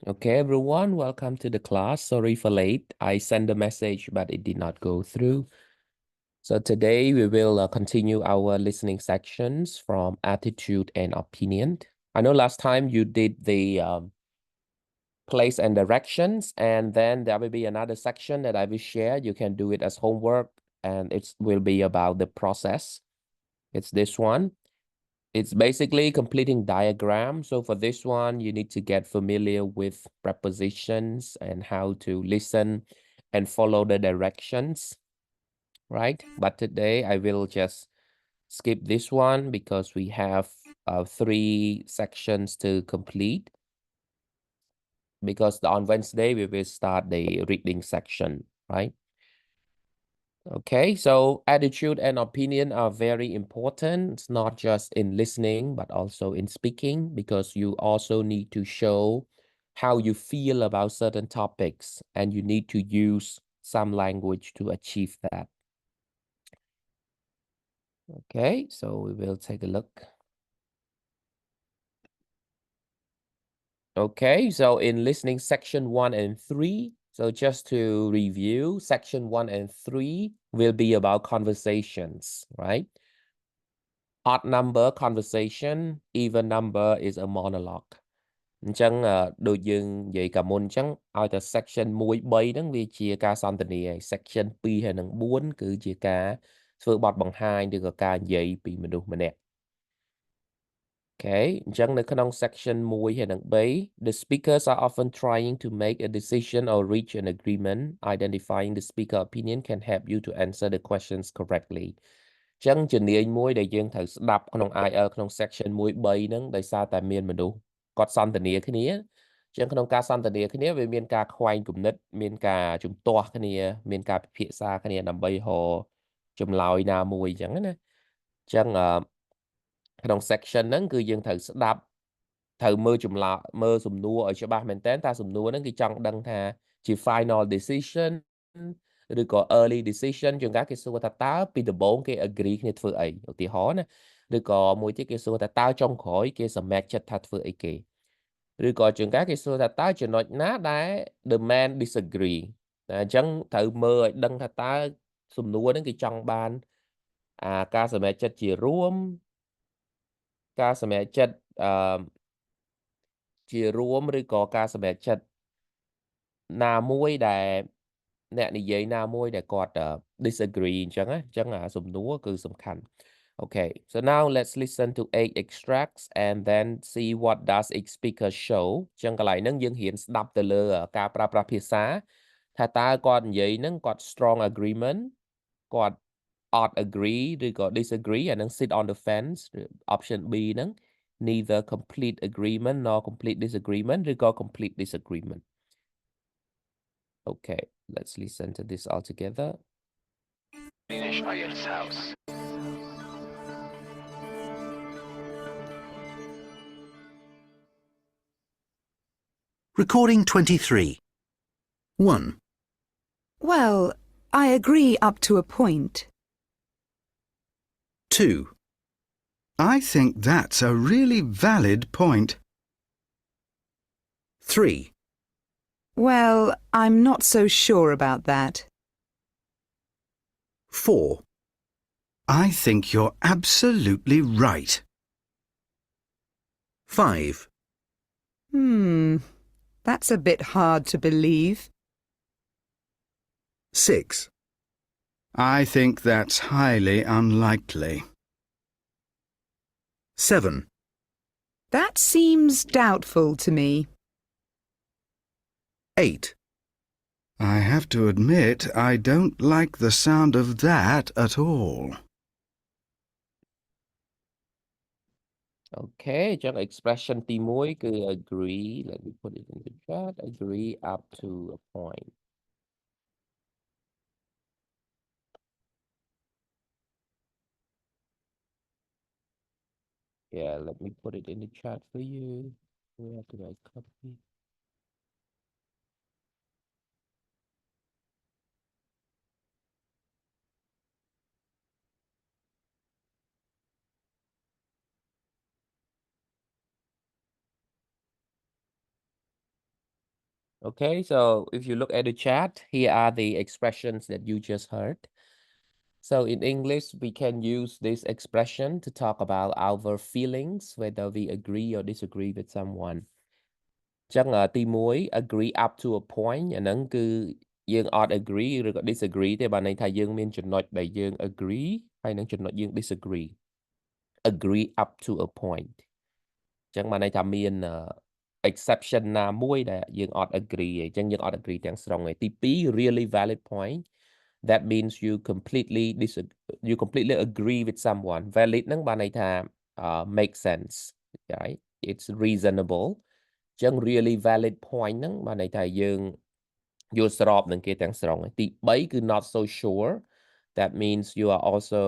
Okay, everyone, welcome to the class. Sorry for late. I sent a message, but it did not go through. So today we will continue our listening sections from attitude and opinion. I know last time you did the place and directions, and then there will be another section that I will share. You can do it as homework, and it will be about the process. It's this one. It's basically completing diagram. So for this one, you need to get familiar with prepositions and how to listen and follow the directions, right? But today I will just skip this one because we have 3 sections to complete. Because on Wednesday, we will start the reading section, right? Okay, so attitude and opinion are very important. It's not just in listening, but also in speaking, because you also need to show how you feel about certain topics, and you need to use some language to achieve that. Okay, so we will take a look. Okay, so in listening section 1 and 3, so just to review, section 1 and 3 will be about conversations, right? Odd number conversation, even number is a monologue. អញ្ចឹងដូចយើងនិយាយកាលមុនអញ្ចឹងឲ្យតែ section 1 3ហ្នឹងវាជាការសន្ទនាហើយ section 2 ហើយនិង4គឺជាការធ្វើបទបង្ហាញឬក៏ការនិយាយពីមនុស្សម្នាក់ Okay អញ្ចឹងនៅក្នុង section 1 ហើយនិង3 the speakers are often trying to make a decision or reach an agreement. Identifying the speaker opinion can help you to answer the questions correctly. ចឹងជំនាញមួយដែលយើងត្រូវស្ដាប់ក្នុង IL ក្នុង section 1 3ហ្នឹងដោយសារតែមានមនុស្សគាត់សន្ទនាគ្នាចឹងក្នុងការសន្ទនាគ្នាវាមានការខ្វែងគំនិតមានការជំទាស់គ្នាមានការពិភាក្សាគ្នាដើម្បីរកចម្លើយណាមួយចឹងណាចឹងក្នុង section ហ្នឹងគឺយើងត្រូវស្ដាប់ត្រូវមើលចម្លើយមើលសំណួរឲ្យច្បាស់មែនតើសំណួរហ្នឹងគេចង់ដឹងថាជា final decision ឬក៏ early decision ជាងការគេសួរថាតើពីដំបូងគេ agree គ្នាធ្វើអីឧទាហរណ៍ណាឬក៏មួយទៀតគេសួរថាតើចុងក្រោយគេសម្រេចចិត្តថាធ្វើអីគេឬក៏ជាងការគេសួរថាតើចំណុចណាដែល the man disagree តែអញ្ចឹងត្រូវមើលឲ្យដឹងថាតើសំណួរហ្នឹងគេចង់បានការសម្រេចចិត្តជារួមការសម្រេចចិត្តជារួមឬក៏ការសម្រេចចិត្តណាមួយដែលអ្នកនិយាយណាមួយដែលគាត់ disagree អញ្ចឹងណាអញ្ចឹងសំណួរគឺសំខាន់ Okay, so now let's listen to 8 extracts and then see what does each speaker show អញ្ចឹងកន្លែងហ្នឹងយើងរៀនស្ដាប់ទៅលើការប្រើប្រាស់ភាសាថាតើគាត់និយាយហ្នឹងគាត់ strong agreement គាត់ odd agree ឬក៏ disagree អានឹង sit on the fence option B ហ្នឹង neither complete agreement nor complete disagreement ឬក៏ complete disagreement. Okay, let's listen to this all together. Recording 23. 1. Well, I agree up to a point. 2. I think that's a really valid point. 3. Well, I'm not so sure about that. 4. I think you're absolutely right. 5. That's a bit hard to believe. 6. I think that's highly unlikely. 7. That seems doubtful to me. 8. I have to admit I don't like the sound of that at all. Okay, អញ្ចឹង expression ទី1គឺ agree. Let me put it in the chat. Agree up to a point. Yeah, let me put it in the chat for you. Where did I copy? Okay, so if you look at the chat, here are the expressions that you just heard. So in English, we can use this expression to talk about our feelings, whether we agree or disagree with someone. ចឹងទី1 agree up to a point អាហ្នឹងគឺយើងអត់ agree ឬក៏ disagree ទេបានន័យថាយើងមានចំណុចដែលយើង agree ហើយនឹងចំណុចយើង disagree agree up to a point ចឹងបានន័យថាមាន exception ណាមួយដែលយើងអត់ agree ទេចឹងយើងអត់ agree ទាំងស្រុងទេទី2 really valid point that means you completely agree with someone valid ហ្នឹងបានន័យថា make sense right it's reasonable ចឹង really valid point ហ្នឹងបានន័យថាយើងយល់ស្របនឹងគេទាំងស្រុងទី3គឺ not so sure that means you are also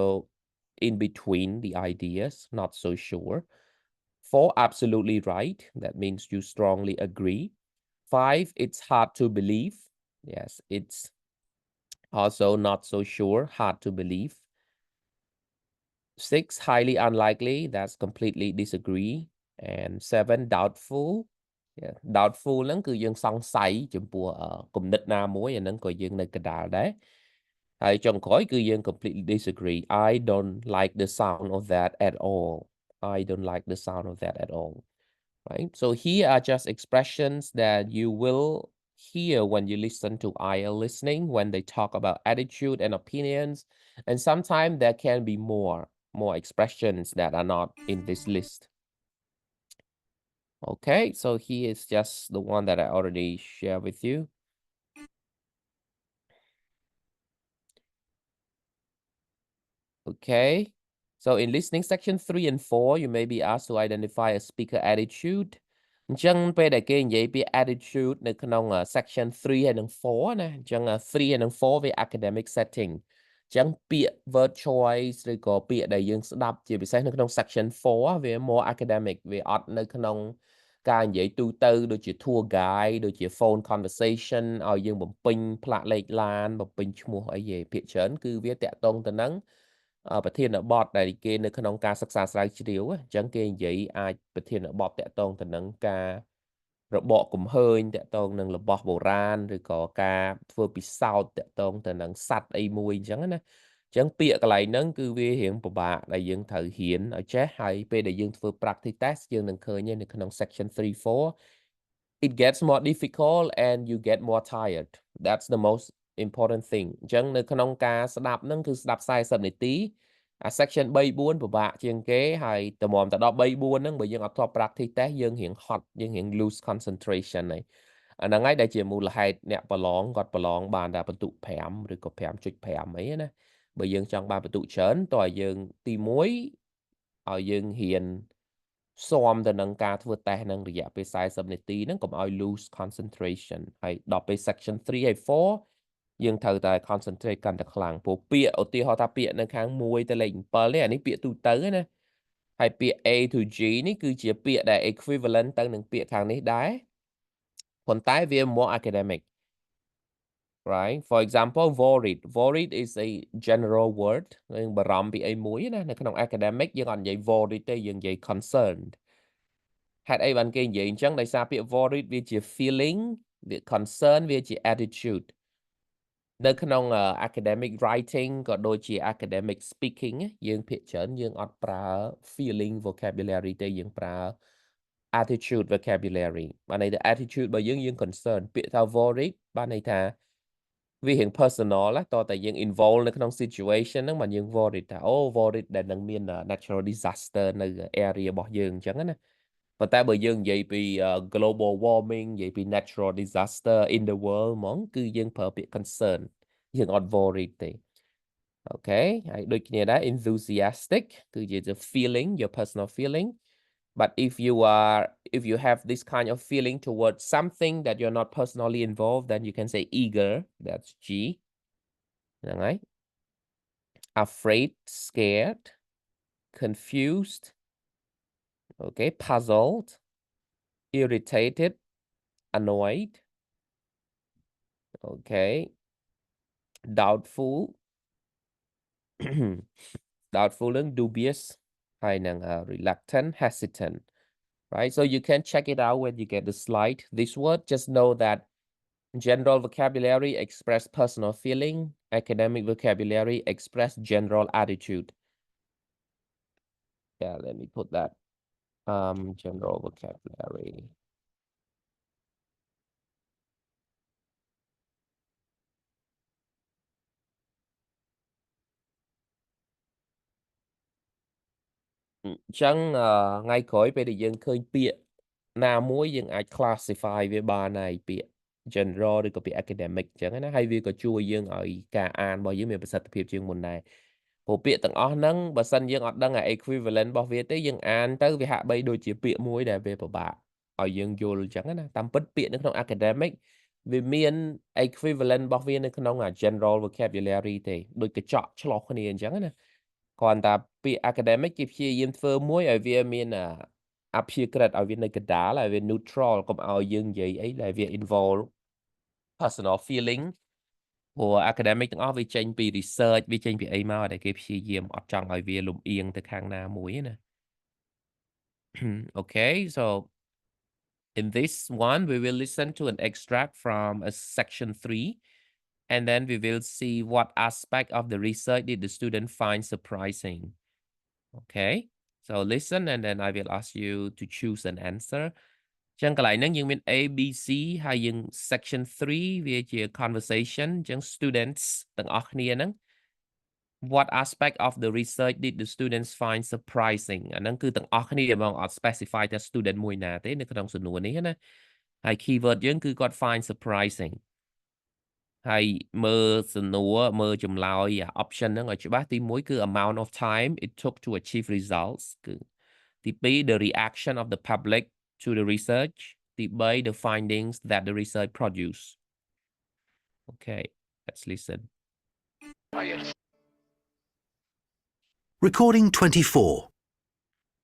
in between the ideas not so sure 4 absolutely right that means you strongly agree 5 it's hard to believe yes it's also not so sure hard to believe 6 highly unlikely that's completely disagree and 7 doubtful yeah doubtful ហ្នឹងគឺយើងសង្ស័យចំពោះគំនិតណាមួយអាហ្នឹងក៏យើងនៅកណ្ដាលដែរហើយចុងក្រោយគឺយើង completely disagree I don't like the sound of that at all I don't like the sound of that at all right so here are just expressions that you will hear when you listen to IELTS listening when they talk about attitude and opinions and sometimes there can be more expressions that are not in this list. Okay, so here is just the one that I already shared with you. Okay, so in listening section 3 and 4, you may be asked to identify a speaker attitude. អញ្ចឹងពេលដែលគេនិយាយពី attitude នៅក្នុង section 3 ហើយនិង 4 ណាអញ្ចឹង 3 ហើយនិង 4 វា academic setting អញ្ចឹងពាក្យ word choice ឬក៏ពាក្យដែលយើងស្ដាប់ជាពិសេសនៅក្នុង section 4 វា more academic វាអត់នៅក្នុងការនិយាយទូទៅដូចជា tour guide ដូចជា phone conversation ឲ្យយើងបំពេញផ្លាកលេខឡានបំពេញឈ្មោះអីទេភាគច្រើនគឺវាតាក់ទងទៅនឹងប្រធានបទដែលគេនៅក្នុងការសិក្សាស្រាវជ្រាវអញ្ចឹងគេនិយាយអាចប្រធានបទតាក់ទងទៅនឹងការរបកគំហើញតាក់ទងនឹងរបស់បុរាណឬក៏ការធ្វើពិសោធន៍តាក់ទងទៅនឹងសัตว์អីមួយអញ្ចឹងណាអញ្ចឹងពាក្យកន្លែងហ្នឹងគឺវារៀងពិបាកដែលយើងត្រូវរៀនឲ្យចេះហើយពេលដែលយើងធ្វើ practice test យើងនឹងឃើញនៅក្នុង section 3 4 it gets more difficult and you get more tired that's the most important thing អញ្ចឹងនៅក្នុងការស្ដាប់ហ្នឹងគឺស្ដាប់40នាទីអា section 3 4ពិបាកជាងគេហើយតម្រាំទៅដល់3 4ហ្នឹងបើយើងអត់ធ្លាប់ practice test យើងរៀងហត់យើងរៀង lose concentration ហើយអាហ្នឹងហើយដែលជាមូលហេតុអ្នកប្រឡងគាត់ប្រឡងបានតែបន្ទុក5ឬក៏ 5.5 អីណាបើយើងចង់បានបន្ទុកច្រើនតើឲ្យយើងទី1ឲ្យយើងរៀនស៊ាំទៅនឹងការធ្វើ test ហ្នឹងរយៈពេល40នាទីហ្នឹងកុំឲ្យ lose concentration ហើយដល់ពេល section 3 ហើយ 4 យើងត្រូវតែ concentrate កាន់តែខ្លាំងព្រោះពាក្យឧទាហរណ៍ថាពាក្យនៅខាង1ទៅលេខ7នេះអានេះពាក្យទូទៅណាហើយពាក្យ A to G នេះគឺជាពាក្យដែល equivalent ទៅនឹងពាក្យខាងនេះដែរប៉ុន្តែវា more academic right for example worried is a general word យើងបារម្ភពីអីមួយណានៅក្នុង academic យើងអត់និយាយ worried ទេយើងនិយាយ concerned ហេតុអីបានគេនិយាយអញ្ចឹងដោយសារពាក្យ worried វាជា feeling វា concern វាជា attitude នៅក្នុង academic writing ក៏ដូចជា academic speaking យើងភាគច្រើនយើងអត់ប្រើ feeling vocabulary ទេយើងប្រើ attitude vocabulary បានន័យថា attitude របស់យើង concern ពាក្យថា worried បានន័យថាវារៀង personal ណាតើតែយើង involve នៅក្នុង situation ហ្នឹងបានយើង worried ថាអូ worried ដែលនឹងមាន natural disaster នៅ area របស់យើងអញ្ចឹងណាប៉ុន្តែបើយើងនិយាយពី global warming និយាយពី natural disaster in the world ហ្មងគឺយើងប្រើពាក្យ concern យើងអត់ worried ទេ Okay ហើយដូចគ្នាដែរ enthusiastic គឺជា the feeling your personal feeling but if you have this kind of feeling towards something that you're not personally involved then you can say eager that's G ហ្នឹងហើយ afraid scared confused okay puzzled irritated annoyed okay doubtful doubtful and dubious ហើយនឹង reluctant hesitant right so you can check it out when you get the slide this word just know that General vocabulary express personal feeling. Academic vocabulary express general attitude. Yeah, let me put that. General vocabulary. Chẳng ngay khỏi bây giờ dân khơi bịa nào mỗi dân ai classify với bà này bịa general rồi có bịa academic chẳng nó hay vì có chui dân ở cả an bao nhiêu mình bị sát phiệp chương môn này bộ bịa tầng ó nâng và sân dân ở đang là equivalent bảo vệ tới dân an tới vì hạ bây đôi chỉ bịa muối để về của bà ở dân vô chẳng nó tầm bất bịa nó không academic vì miền equivalent bảo vệ nó không là general vocabulary thì đôi cái chọn cho lọc này chẳng nó còn ta bị academic គេព្យាយាមធ្វើមួយឲ្យវាមានអព្យាក្រឹតឲ្យវានៅកណ្ដាលឲ្យវា neutral កុំឲ្យយើងនិយាយអីដែលវា involve personal feeling ព្រោះ academic ទាំងអស់វាចេញពី research វាចេញពីអីមកដែលគេព្យាយាមអត់ចង់ឲ្យវាលំអៀងទៅខាងណាមួយណា Okay, so in this one we will listen to an extract from a section 3. And then we will see what aspect of the research did the student find surprising. Okay, so listen and then I will ask you to choose an answer. Chẳng cái này những mình A, B, C hay những section 3 về chỉ conversation chẳng students từng óc nia nắng. What aspect of the research did the students find surprising? Anh nắng cứ từng óc nia mà họ specify cho student mùi nào thế nên cái đồng sự nuôi này nè. Hay keyword những cứ got find surprising. Hay mơ sửa mơ chùm lao option nó gọi chữ bác tí mỗi cứ amount of time it took to achieve results cứ tí bí the reaction of the public to the research tí bí the findings that the research produce. Okay, let's listen. Recording 24.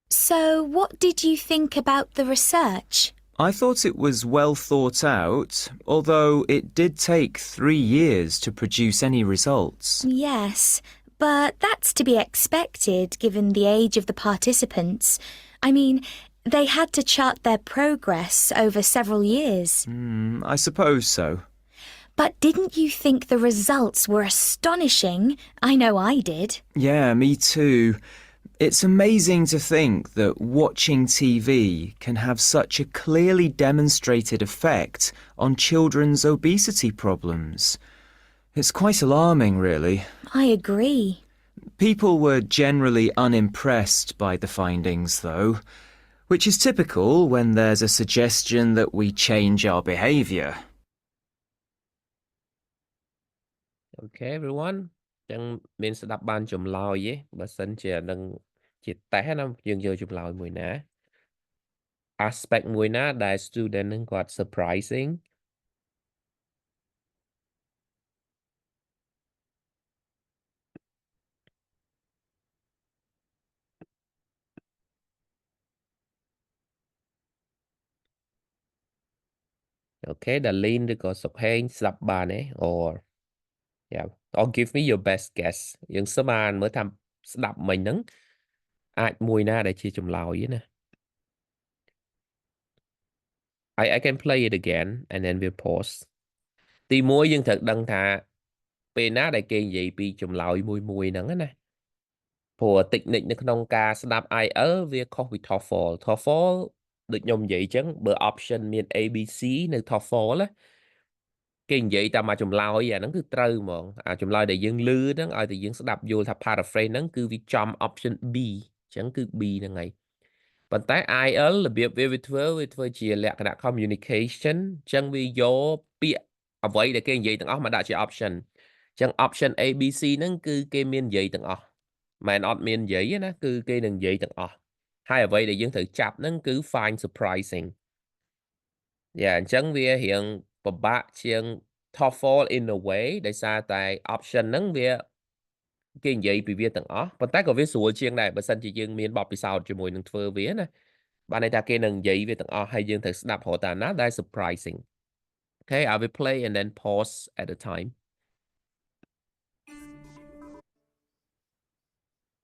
So, what did you think about the research? I thought it was well thought out, although it did take 3 years to produce any results. Yes, but that's to be expected given the age of the participants. I mean, they had to chart their progress over several years. I suppose so. But didn't you think the results were astonishing? I know I did. Yeah, me too. It's amazing to think that watching TV can have such a clearly demonstrated effect on children's obesity problems. It's quite alarming, really. I agree. People were generally unimpressed by the findings, though, which is typical when there's a suggestion that we change our behaviour. Okay, everyone. Chẳng mình sẽ đáp ban chùm lao nhé. Bà sân chè nâng chỉ té năm dương dơ chùm lao mùi ná. Aspect mùi ná đại student nâng got surprising. Okay, the lean to go sọc hên sập bà này. Or give me your best guess. Những số bàn mới thăm đọc mình nâng. Ai mùi ná để chia chùm lao vậy nè. I can play it again and then we'll pause. Tí mùi dân thật đăng thà. Bê ná đại kênh gì bị chùm lao mùi nâng nè. Phùa tịch nịch nó không ca sẽ đáp ai ở về copy TOEFL. TOEFL được nhông vậy chẳng bởi option miền ABC nơi TOEFL á. Cái vậy ta mà chùm lao ấy nó cứ trâu mà. Chùm lao để dân lư đó. Thì dân sẽ đáp vô thà paraphrase nó cứ vì chom option B. Chẳng cứ B nè ngay. Bạn tay IELTS là việc về với chỉ là cái communication. Chẳng vì vô bịa. Vậy để cái vậy tầng ốc mà đã chỉ option. Chẳng option ABC nó cứ cái miền vậy tầng ốc. Mà nó miền vậy á cứ cái đừng vậy tầng ốc. Hay là vậy để dân thử chạp nó cứ find surprising. Yeah, chẳng vì hiện bà bác chẳng TOEFL in a way để xa tại option nó về cái vậy bị viết tầng ốc. Bạn tay có viết sủa chiên này bà sân chỉ dân miền bọc bị sao cho mùi nâng thơ viết nè. Bạn này ta cái nâng vậy về tầng ốc hay dân thử snap hộ ta not that surprising. Okay, I will play and then pause at a time.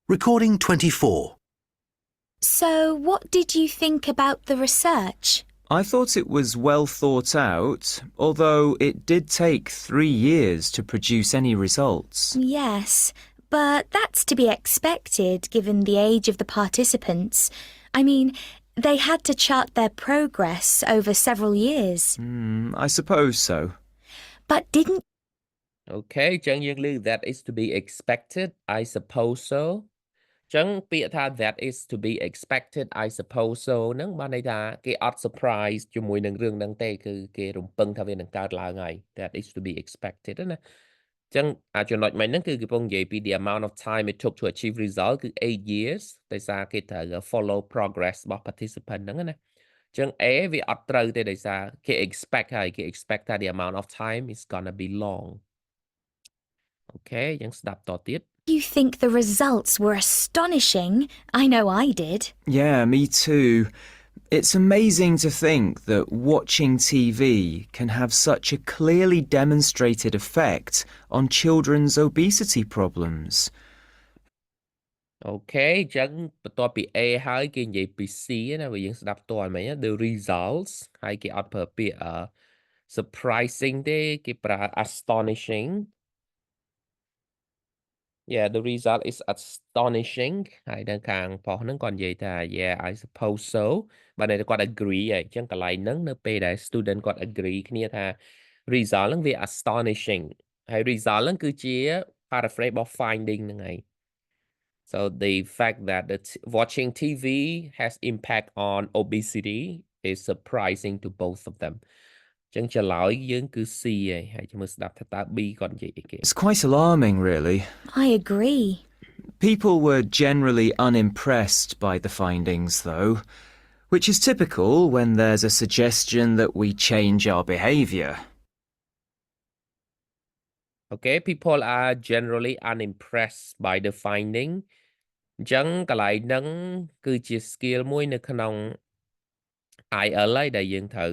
Recording 24. So, what did you think about the research? I thought it was well thought out, although it did take 3 years to produce any results. Yes, but that's to be expected given the age of the participants. I mean, they had to chart their progress over several years. I suppose so. But didn't Okay ចឹងយើងឮ that is to be expected I suppose so ចឹងពាក្យថា that is to be expected I suppose so ហ្នឹងបានន័យថាគេអត់ surprise ជាមួយនឹងរឿងហ្នឹងទេគឺគេរំពឹងថាវានឹងកើតឡើងហើយ that is to be expected ណាចឹងចំណុចមិញហ្នឹងគឺគេពងនិយាយពី the amount of time it took to achieve result គឺ 8 years ដោយសារគេត្រូវ follow progress របស់ participant ហ្នឹងណាចឹង A វាអត់ត្រូវទេដោយសារគេ expect ហើយគេ expect ថា the amount of time is gonna be long Okay យើងស្ដាប់តទៀត you think the results were astonishing? I know I did. Yeah, me too. It's amazing to think that watching TV can have such a clearly demonstrated effect on children's obesity problems. Okay ចឹងបន្ទាប់ពី A ហើយគេនិយាយពី C ណាបើយើងស្ដាប់តើមិញ the results ហើយគេអត់ប្រើពាក្យsurprising ទេគេប្រើ astonishing Yeah the result is astonishing ហើយនៅខាងប៉ុស្តិ៍ហ្នឹងគាត់និយាយថា yeah I suppose so បាទតែគាត់ agree ហើយអញ្ចឹងកន្លែងហ្នឹងនៅពេលដែល student គាត់ agree គ្នាថា result ហ្នឹងវា astonishing ហើយ result ហ្នឹងគឺជា paraphrase របស់ finding ហ្នឹងហើយ So the fact that watching TV has impact on obesity is surprising to both of them ចឹងច្រឡយយើងគឺ C ហើយយើងមើលស្ដាប់ថាតើ B គាត់និយាយអីគេ It's quite alarming, really. I agree. People were generally unimpressed by the findings, though, which is typical when there's a suggestion that we change our behaviour. Okay people are generally unimpressed by the finding អញ្ចឹងកន្លែងហ្នឹងគឺជា skill មួយនៅក្នុង IL ហើយដែលយើងត្រូវ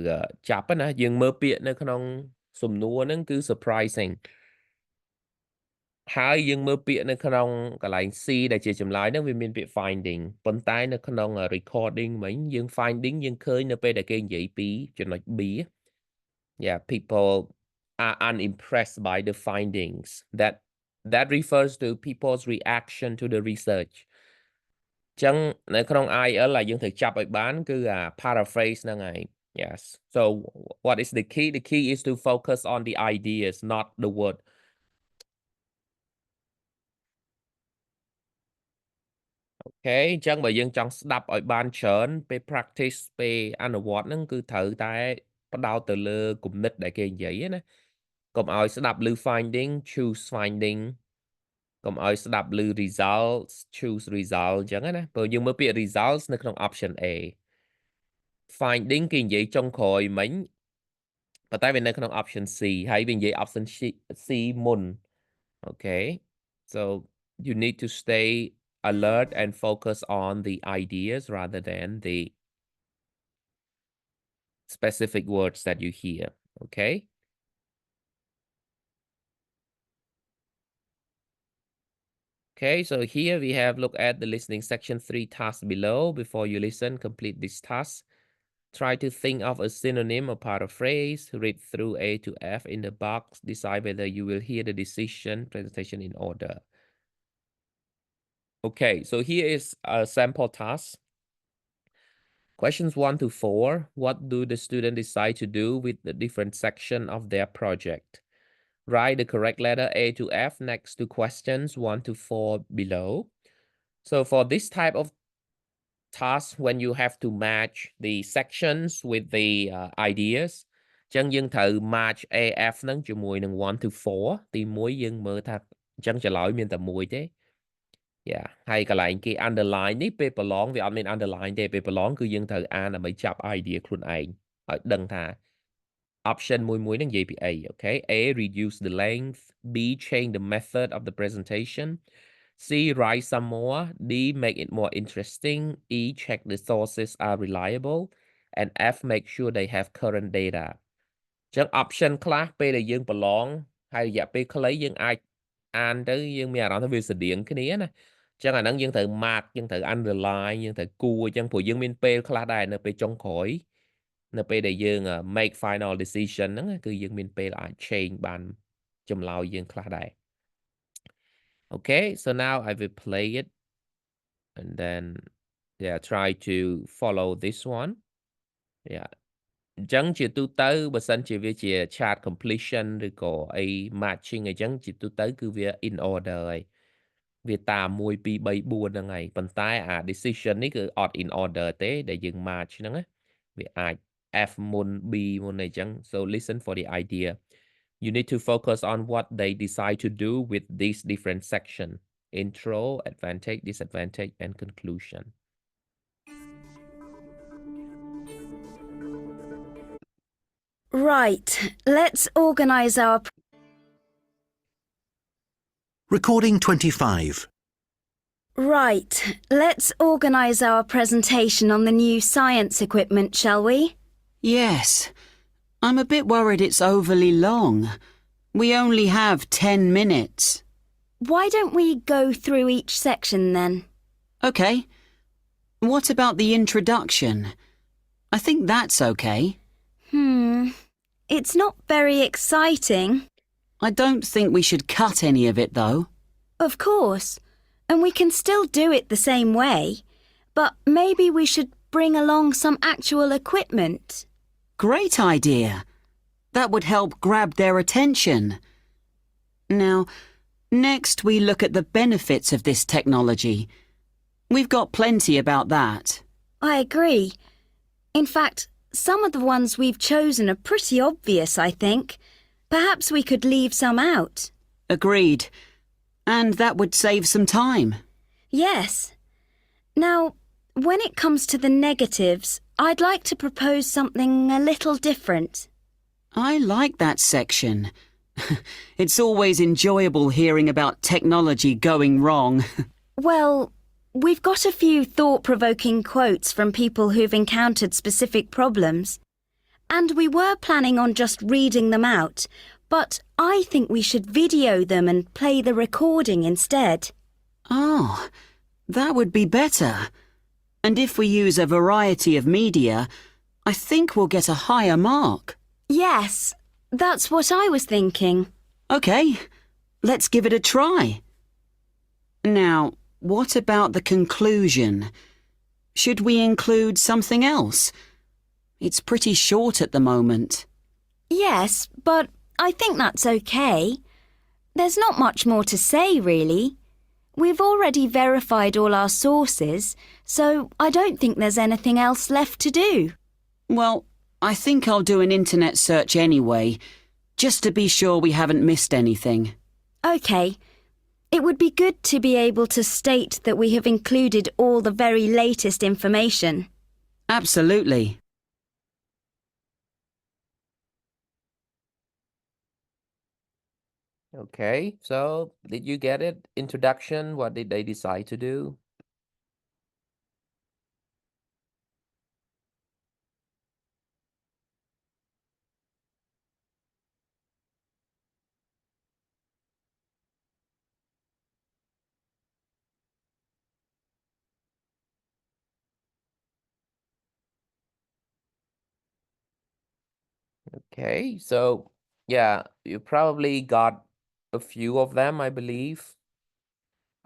ចាប់ណាយើងមើលពាក្យនៅក្នុងសំណួរហ្នឹងគឺ surprising ហើយយើងមើលពាក្យនៅក្នុងកន្លែង C ដែលជាចម្លើយហ្នឹងវាមានពាក្យ finding ប៉ុន្តែនៅក្នុង recording មិញយើង finding យើងឃើញនៅពេលដែលគេនិយាយពីចំណុច B Yeah people are unimpressed by the findings that refers to people's reaction to the research ចឹងនៅក្នុង IL ដែលយើងត្រូវចាប់ឲ្យបានគឺ paraphrase ហ្នឹងហើយ Yes so what is the key is to focus on the ideas not the word Okay អញ្ចឹងបើយើងចង់ស្ដាប់ឲ្យបានច្រើនពេល practice ពេលអនុវត្តហ្នឹងគឺត្រូវតែផ្ដោតទៅលើគំនិតដែលគេនិយាយណាកុំឲ្យស្ដាប់ឮ finding choose finding កុំឲ្យស្ដាប់ឮ results choose result អញ្ចឹងណាព្រោះយើងមើលពាក្យ results នៅក្នុង option A finding គេនិយាយចុងក្រោយមិញប៉ុន្តែវានៅក្នុង option C ហើយវានិយាយ option C មុន Okay so you need to stay alert and focus on the ideas rather than the specific words that you hear okay Okay, so here we have look at the listening section 3 tasks below. Before you listen, complete this task. Try to think of a synonym or paraphrase. Read through A to F in the box. Decide whether you will hear the decision presentation in order. Okay, so here is a sample task. Questions 1 to 4. What do the student decide to do with the different section of their project? Write the correct letter A to F next to questions 1 to 4 below. So for this type of task, when you have to match the sections with the ideas, ចឹងយើងត្រូវ match AF ហ្នឹងជាមួយនឹង1 to 4 ទី1យើងមើលថាចឹងចម្លើយមានតែមួយទេ Yeah ហើយកន្លែងគេ underline នេះពេលប្រឡងវាអត់មាន underline ទេពេលប្រឡងគឺយើងត្រូវអានដើម្បីចាប់ idea ខ្លួនឯងឲ្យដឹងថា option មួយហ្នឹងនិយាយពីអី Okay A reduce the length B change the method of the presentation C write some more D make it more interesting E check the sources are reliable and F make sure they have current data ចឹង option ខ្លះពេលដែលយើងប្រឡងហើយរយៈពេលខ្លីយើងអាចអានទៅយើងមានអារម្មណ៍ថាវាស្តៀងគ្នាណាចឹងអាហ្នឹងយើងត្រូវ mark យើងត្រូវ underline យើងត្រូវគូរចឹងព្រោះយើងមានពេលខ្លះដែរនៅពេលចុងក្រោយ នៅពេលដែលយើង make final decision ហ្នឹងគឺយើងមានពេលអាច change បានចម្លើយយើងខ្លះដែរ Okay, so now I will play it and then yeah, try to follow this one. Yeah. អញ្ចឹងជាទូទៅបើសិនជាវាជា chart completion ឬក៏អី matching អីចឹងជាទូទៅគឺវា in order ហើយវាតាម1 2 3 4ហ្នឹងហើយប៉ុន្តែអា decision នេះគឺអត់ in order ទេដែលយើង match ហ្នឹងណាវាអាច F មុន B មុនអីចឹង so listen for the idea. You need to focus on what they decide to do with these different section: intro, advantage, disadvantage, and conclusion. Right, let's organise our... Recording 25. Right, let's organise our presentation on the new science equipment, shall we? Yes. I'm a bit worried it's overly long. We only have 10 minutes. Why don't we go through each section then? OK. What about the introduction? I think that's OK. It's not very exciting. I don't think we should cut any of it, though. Of course, and we can still do it the same way, but maybe we should bring along some actual equipment. Great idea. That would help grab their attention. Now, next we look at the benefits of this technology. We've got plenty about that. I agree. In fact, some of the ones we've chosen are pretty obvious, I think. Perhaps we could leave some out. Agreed. And that would save some time. Yes. Now, when it comes to the negatives, I'd like to propose something a little different. I like that section. It's always enjoyable hearing about technology going wrong. Well, we've got a few thought-provoking quotes from people who've encountered specific problems. And we were planning on just reading them out, but I think we should video them and play the recording instead. Oh, that would be better. And if we use a variety of media, I think we'll get a higher mark. Yes, that's what I was thinking. OK, let's give it a try. Now, what about the conclusion? Should we include something else? It's pretty short at the moment. Yes, but I think that's okay. There's not much more to say, really. We've already verified all our sources, so I don't think there's anything else left to do. Well, I think I'll do an internet search anyway, just to be sure we haven't missed anything. OK. It would be good to be able to state that we have included all the very latest information. Absolutely. Okay, so did you get it? Introduction, what did they decide to do? Okay, so yeah, you probably got a few of them, I believe.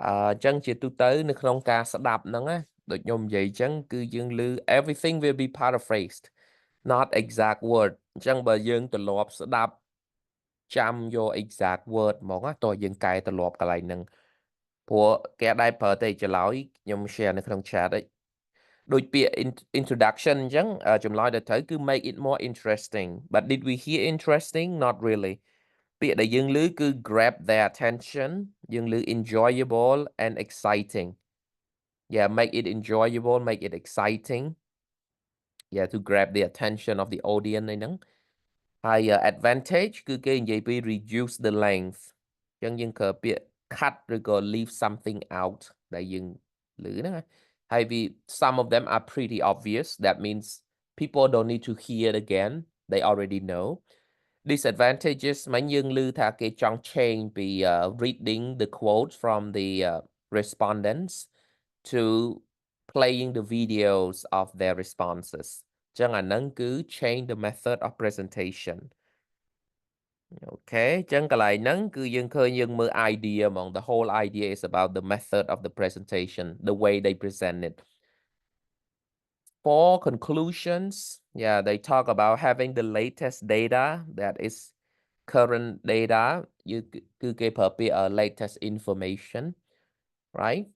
អញ្ចឹងជាទូទៅនៅក្នុងការស្ដាប់ហ្នឹងណាដូចខ្ញុំនិយាយអញ្ចឹងគឺយើងឮ everything will be paraphrased, not exact word. អញ្ចឹងបើយើងទម្លាប់ស្ដាប់ចាំយក exact word ហ្មងណាតោះយើងកែទម្លាប់កន្លែងហ្នឹងព្រោះគេដែរប្រើតែចម្លើយខ្ញុំ share នៅក្នុង chat ដូចពាក្យ introduction អញ្ចឹងចម្លើយដែលត្រូវគឺ make it more interesting, but did we hear interesting? Not really. ពាក្យដែលយើងឮគឺ grab their attention, យើងឮ enjoyable and exciting. Yeah, make it enjoyable, make it exciting. Yeah, to grab the attention of the audience ហ្នឹង ហើយ advantage គឺគេនិយាយពី reduce the length. អញ្ចឹងយើងប្រើពាក្យ cut ឬក៏ leave something out ដែលយើងឮហ្នឹងណាហើយវា some of them are pretty obvious. That means people don't need to hear it again. They already know. Disadvantages មិនយើងឮថាគេចង់ change ពី reading the quotes from the respondents to playing the videos of their responses. ចឹងអាហ្នឹងគឺ change the method of presentation អូខេចឹងកន្លែងហ្នឹងគឺយើងឃើញយើងមើល idea ហ្មង the whole idea is about the method of the presentation the way they present it for conclusions yeah they talk about having the latest data that is current data គឺគេប្រើពាក្យ latest information right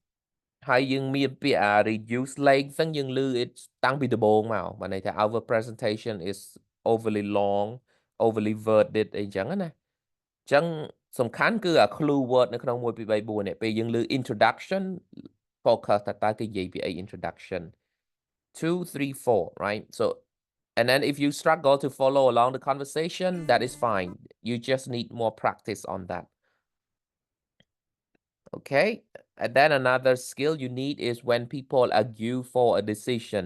ហើយយើងមានពាក្យreduce length ហ្នឹងយើងឮ it តាំងពីដំបូងមកបានន័យថា our presentation is overly long overly worded អីចឹងណាចឹងសំខាន់គឺអា clue word នៅក្នុង1 2 3 4នេះពេលយើងឮ introduction focus តើគេនិយាយពីអី introduction 2 3 4 right so and then if you struggle to follow along the conversation that is fine you just need more practice on that okay and then another skill you need is when people argue for a decision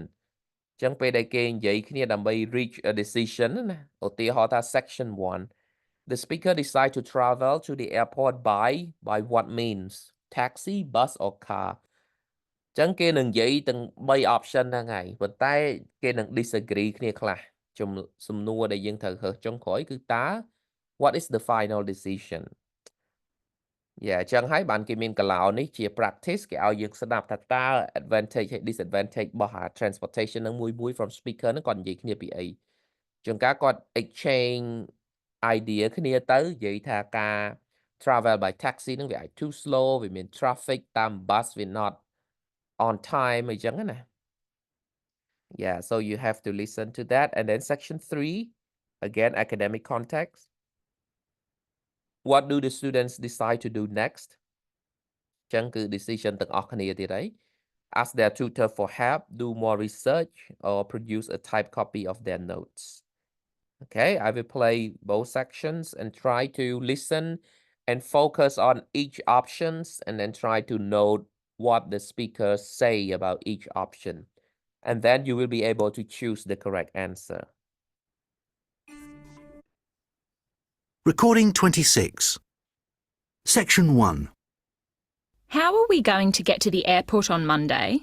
ចឹងពេលដែលគេនិយាយគ្នាដើម្បី reach a decision ណាឧទាហរណ៍ថា section 1 the speaker decide to travel to the airport by what means taxi bus or car ចឹងគេនឹងនិយាយទាំង3 option ហ្នឹងហើយប៉ុន្តែគេនឹង disagree គ្នាខ្លះសំណួរដែលយើងត្រូវរើសចុងក្រោយគឺតើ what is the final decision ចឹងហើយបានគេមានកន្លោនេះជា practice គេឲ្យយើងស្ដាប់ថាតើ advantage ហើយ disadvantage របស់ transportation នឹងមួយ from speaker ហ្នឹងគាត់និយាយគ្នាពីអីជួនកាលគាត់ exchange idea គ្នាទៅនិយាយថាការ travel by taxi ហ្នឹងវាអាច too slow វាមាន traffic តាម bus វា not on time អីចឹងណា so you have to listen to that and then section 3 again academic context what do the students decide to do next ចឹងគឺ decision ទាំងអស់គ្នាទៀតហើយ ask their tutor for help do more research or produce a typed copy of their notes okay I will play both sections and try to listen and focus on each options and then try to note what the speakers say about each option and then you will be able to choose the correct answer Recording 26. Section 1. How are we going to get to the airport on Monday?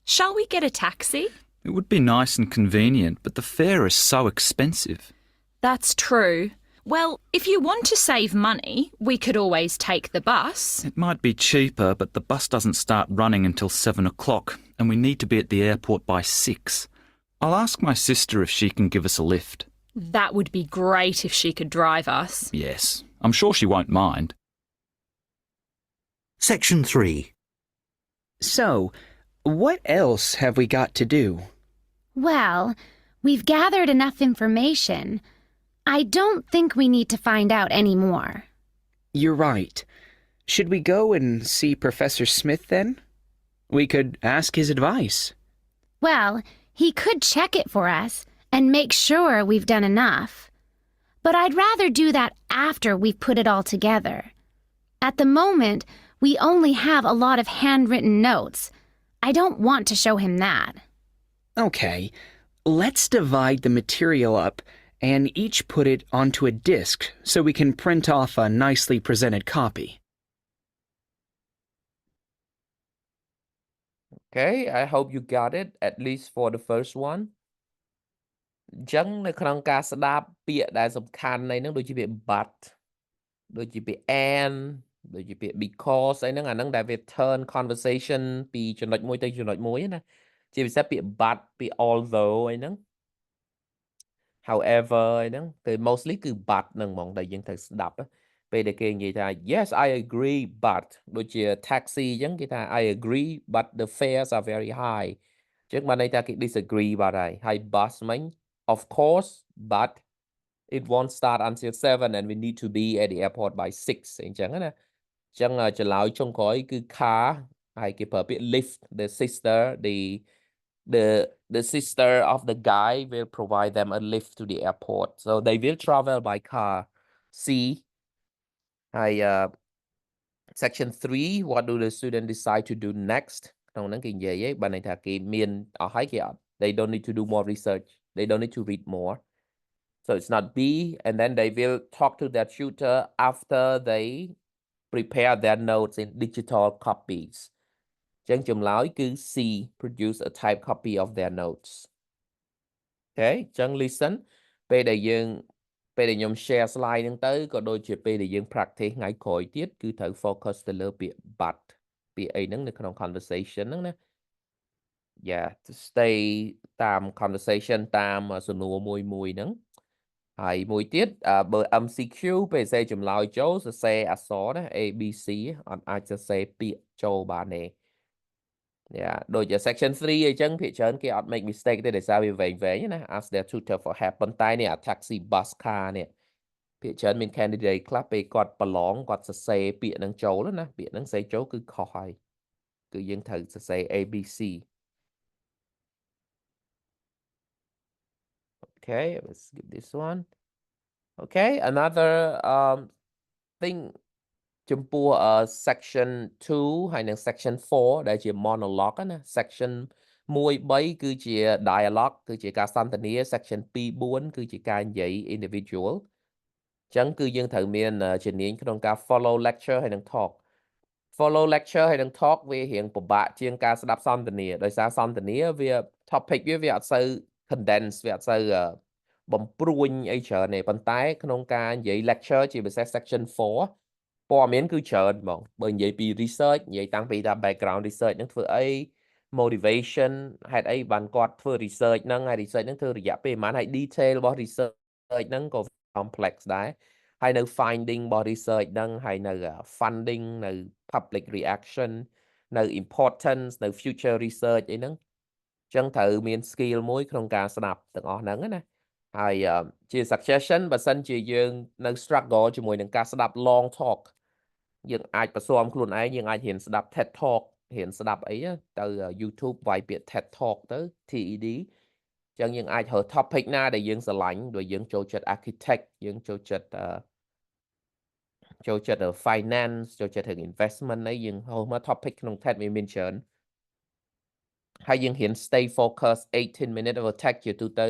Shall we get a taxi? It would be nice and convenient, but the fare is so expensive. That's true. Well, if you want to save money, we could always take the bus. It might be cheaper, but the bus doesn't start running until 7 o'clock, and we need to be at the airport by 6. I'll ask my sister if she can give us a lift. That would be great if she could drive us. Yes, I'm sure she won't mind. Section 3. So, what else have we got to do? Well, we've gathered enough information. I don't think we need to find out any more. You're right. Should we go and see Professor Smith then? We could ask his advice. Well, he could check it for us and make sure we've done enough. But I'd rather do that after we've put it all together. At the moment, we only have a lot of handwritten notes. I don't want to show him that. Okay, let's divide the material up and each put it onto a disc so we can print off a nicely presented copy. Okay, I hope you got it, at least for the first one. អញ្ចឹងនៅក្នុងការស្ដាប់ពាក្យដែលសំខាន់នៃហ្នឹងដូចជាពាក្យ but ដូចជាពាក្យ and ដូចជាពាក្យ because អីហ្នឹងអាហ្នឹងដែលវា turn conversation ពីចំណុចមួយទៅចំណុចមួយណាជាពិសេសពាក្យ but ពាក្យ although អីហ្នឹង however អីហ្នឹងគឺ mostly គឺ but ហ្នឹងហ្មងដែលយើងត្រូវស្ដាប់ពេលដែលគេនិយាយថា yes I agree but ដូចជា taxi អញ្ចឹងគេថា I agree but the fares are very high អញ្ចឹងបានន័យថាគេ disagree បាត់ហើយ bus មិញof course but it won't start until 7 and we need to be at the airport by 6 អញ្ចឹងណាអញ្ចឹងចម្លើយចុងក្រោយគឺ car ហើយគេប្រើពាក្យ lift the sister the sister of the guy will provide them a lift to the airport so they will travel by car C ហើយ section 3 what do the student decide to do next ក្នុងហ្នឹងគេនិយាយឯងបានន័យថាគេមានអស់ហើយគេអត់ they don't need to do more research they don't need to read more so it's not B and then they will talk to their tutor after they prepare their notes in digital copies អញ្ចឹងចម្លើយគឺ C produce a typed copy of their notes Okay អញ្ចឹង listen ពេលដែលខ្ញុំ share slide ហ្នឹងទៅក៏ដូចជាពេលដែលយើង practice ថ្ងៃក្រោយទៀតគឺត្រូវ focus ទៅលើពាក្យ but ពាក្យអីហ្នឹងនៅក្នុង conversation ហ្នឹងណា Yeah to stay តាម conversation តាមសំណួរមួយហ្នឹង ហើយមួយទៀតបើ MCQ ពេលសរសេរចម្លើយចូលសរសេរអក្សរណា A B C អត់អាចសរសេរពាក្យចូលបានទេ Yeah ដូចជា section 3 អីចឹងភាគច្រើនគេអត់ make mistake ទេដោយសារវាវែងណា ask their tutor for help ប៉ុន្តែនេះ taxi bus car នេះភាគច្រើនមាន candidate ខ្លះពេលគាត់ប្រឡងគាត់សរសេរពាក្យហ្នឹងចូលណាពាក្យហ្នឹងសរសេរចូលគឺខុសហើយគឺយើងត្រូវសរសេរ A B C Okay let's skip this one Okay another thing ចំពោះsection 2 ហើយនិង section 4 ដែលជា monologue ណា section 1 3 គឺជា dialogue គឺជាការសន្ទនា section 2 4 គឺជាការនិយាយ individual អញ្ចឹងគឺយើងត្រូវមានជំនាញក្នុងការ follow lecture ហើយនិង talk follow lecture ហើយនិង talk វារៀងពិបាកជាងការស្ដាប់សន្ទនាដោយសារសន្ទនាវា topic វាអត់សូវ condense វាអត់សូវបំព្រួញអីច្រើនទេប៉ុន្តែក្នុងការនិយាយ lecture ជាពិសេស section 4ព័ត៌មានគឺច្រើនហ្មងបើនិយាយពី research និយាយតាំងពីតា background research ហ្នឹងធ្វើអី motivation ហេតុអីបានគាត់ធ្វើ research ហ្នឹងហើយ research ហ្នឹងធ្វើរយៈពេលប៉ុន្មានហើយ detail របស់ research ហ្នឹងក៏ complex ដែរហើយនៅ finding របស់ research ហ្នឹងហើយនៅ funding នៅ public reaction នៅ importance នៅ future research អីហ្នឹងអញ្ចឹងត្រូវមាន skill មួយក្នុងការស្ដាប់ទាំងអស់ហ្នឹងណាហើយជា suggestion បើសិនជាយើងនៅ struggle ជាមួយនឹងការស្ដាប់ long talk យើងអាចបន្ស៊ាំខ្លួនឯងយើងអាចរៀនស្ដាប់ TED Talk រៀនស្ដាប់អីទៅ YouTube វាយពាក្យ TED Talk ទៅ TED អញ្ចឹងយើងអាចរើ topic ណាដែលយើងស្រឡាញ់ដូចយើងចូលចិត្ត architect យើងចូលចិត្ត finance ចូលចិត្ត investment អីយើងហៅមក topic ក្នុង TED វាមានច្រើនហើយយើងរៀន stay focus 18 minutes over TED ជាទូទៅ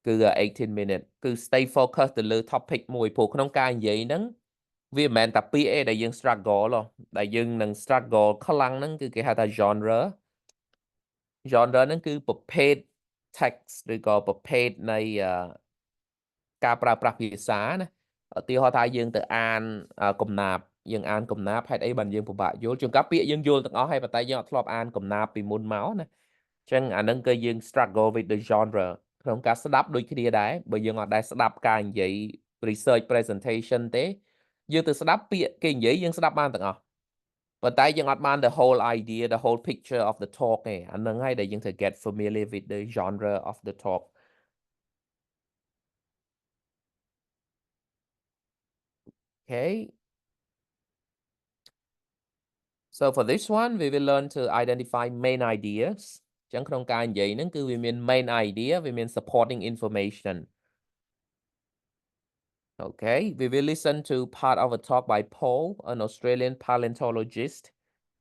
គឺ18 minutes គឺ stay focus ទៅលើ topic មួយព្រោះក្នុងការនិយាយហ្នឹងវាមិនមែនតែពាក្យឯងដែលយើង struggle ហ៎ដែលយើងនឹង struggle ខ្លាំងហ្នឹងគឺគេហៅថា genre ហ្នឹងគឺប្រភេទ text ឬក៏ប្រភេទនៃការប្រើប្រាស់ភាសាណាឧទាហរណ៍ថាយើងទៅអានកំណាព្យយើងអានកំណាព្យហេតុអីបានយើងពិបាកយល់ជួនកាលពាក្យយើងយល់ទាំងអស់ហើយប៉ុន្តែយើងអត់ធ្លាប់អានកំណាព្យពីមុនមកណាអញ្ចឹងអាហ្នឹងគឺយើង struggle with the genre ក្នុងការស្ដាប់ដូចគ្នាដែរបើយើងអត់ដែលស្ដាប់ការនិយាយ research presentation ទេយើងទៅស្ដាប់ពាក្យគេនិយាយយើងស្ដាប់បានទាំងអស់ប៉ុន្តែយើងអត់បាន the whole idea the whole picture of the talk ទេអាហ្នឹងហើយដែលយើងត្រូវ get familiar with the genre of the talk Okay So for this one we will learn to identify main ideas អញ្ចឹងក្នុងការនិយាយហ្នឹងគឺវាមាន main idea វាមាន supporting information Okay, we will listen to part of a talk by Paul, an Australian paleontologist,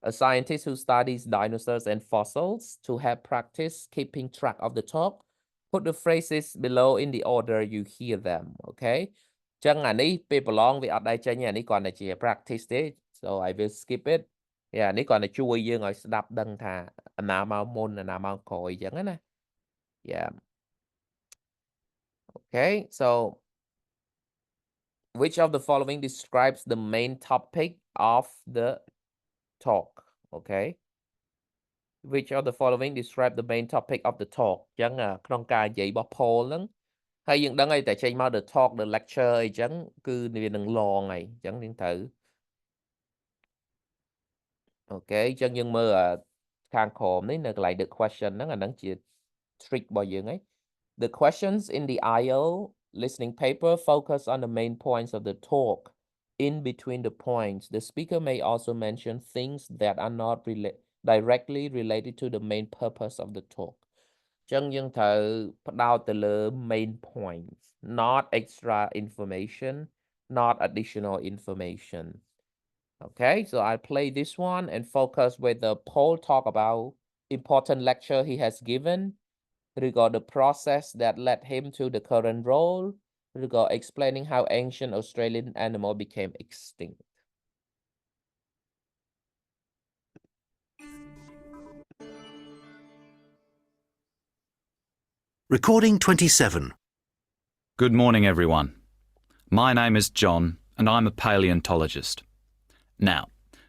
a scientist who studies dinosaurs and fossils. To help practice keeping track of the talk, put the phrases below in the order you hear them. Okay? ចឹងអានេះពេលប្រឡងវាអត់ដែរចេញអានេះគ្រាន់តែជា practice ទេ so I will skip it. អានេះគ្រាន់តែជួយយើងឲ្យស្ដាប់ដឹងថាអាណាមកមុនអាណាមកក្រោយចឹងណា Yeah. Okay, so which of the following describes the main topic of the talk? Okay. Which of the following describe the main topic of the talk? អញ្ចឹងក្នុងការនិយាយរបស់ Paul ហ្នឹងហើយយើងដឹងហើយតែចេញមក the talk the lecture អីចឹងគឺវានឹង long ហើយអញ្ចឹងយើងត្រូវអូខេអញ្ចឹងយើងមើលខាងក្រោមនេះនៅកន្លែង the question ហ្នឹងអាហ្នឹងជា trick របស់យើងហើយ The questions in the IEL listening paper focus on the main points of the talk. In between the points, the speaker may also mention things that are not directly related to the main purpose of the talk. ចឹងយើងត្រូវផ្ដោតទៅលើ main points, not extra information, not additional information. Okay, so I'll play this one and focus with the Paul talk about important lecture he has given. Regard the process that led him to the current role, regard explaining how ancient Australian animal became extinct. Recording 27. Good morning, everyone. My name is John, and I'm a paleontologist. Now,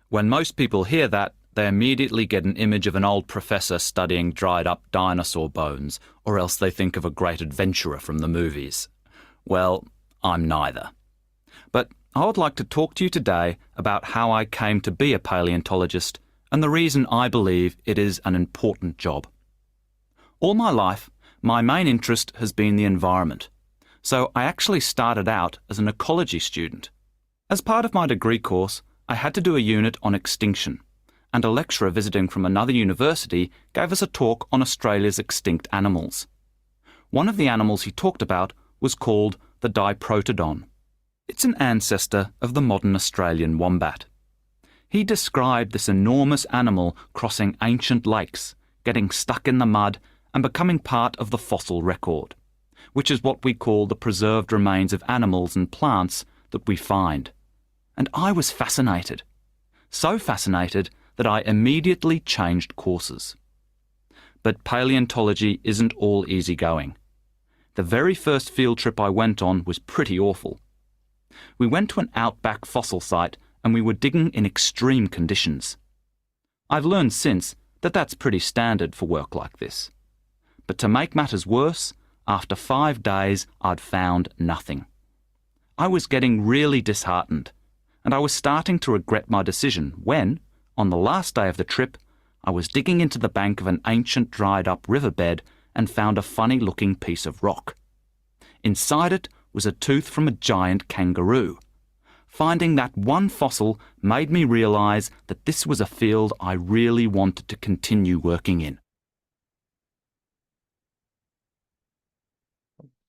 when most people hear that, they immediately get an image of an old professor studying dried-up dinosaur bones, or else they think of a great adventurer from the movies. Well, I'm neither. But I would like to talk to you today about how I came to be a paleontologist and the reason I believe it is an important job. All my life, my main interest has been the environment, so I actually started out as an ecology student. As part of my degree course, I had to do a unit on extinction, and a lecturer visiting from another university gave us a talk on Australia's extinct animals. One of the animals he talked about was called the Diprotodon. It's an ancestor of the modern Australian wombat. He described this enormous animal crossing ancient lakes, getting stuck in the mud and becoming part of the fossil record, which is what we call the preserved remains of animals and plants that we find. And I was fascinated. So fascinated that I immediately changed courses. But paleontology isn't all easygoing. The very first field trip I went on was pretty awful. We went to an outback fossil site and we were digging in extreme conditions. I've learned since that that's pretty standard for work like this. But to make matters worse, after 5 days I'd found nothing. I was getting really disheartened, and I was starting to regret my decision when, on the last day of the trip, I was digging into the bank of an ancient dried-up riverbed and found a funny-looking piece of rock. Inside it was a tooth from a giant kangaroo. Finding that one fossil made me realise that this was a field I really wanted to continue working in.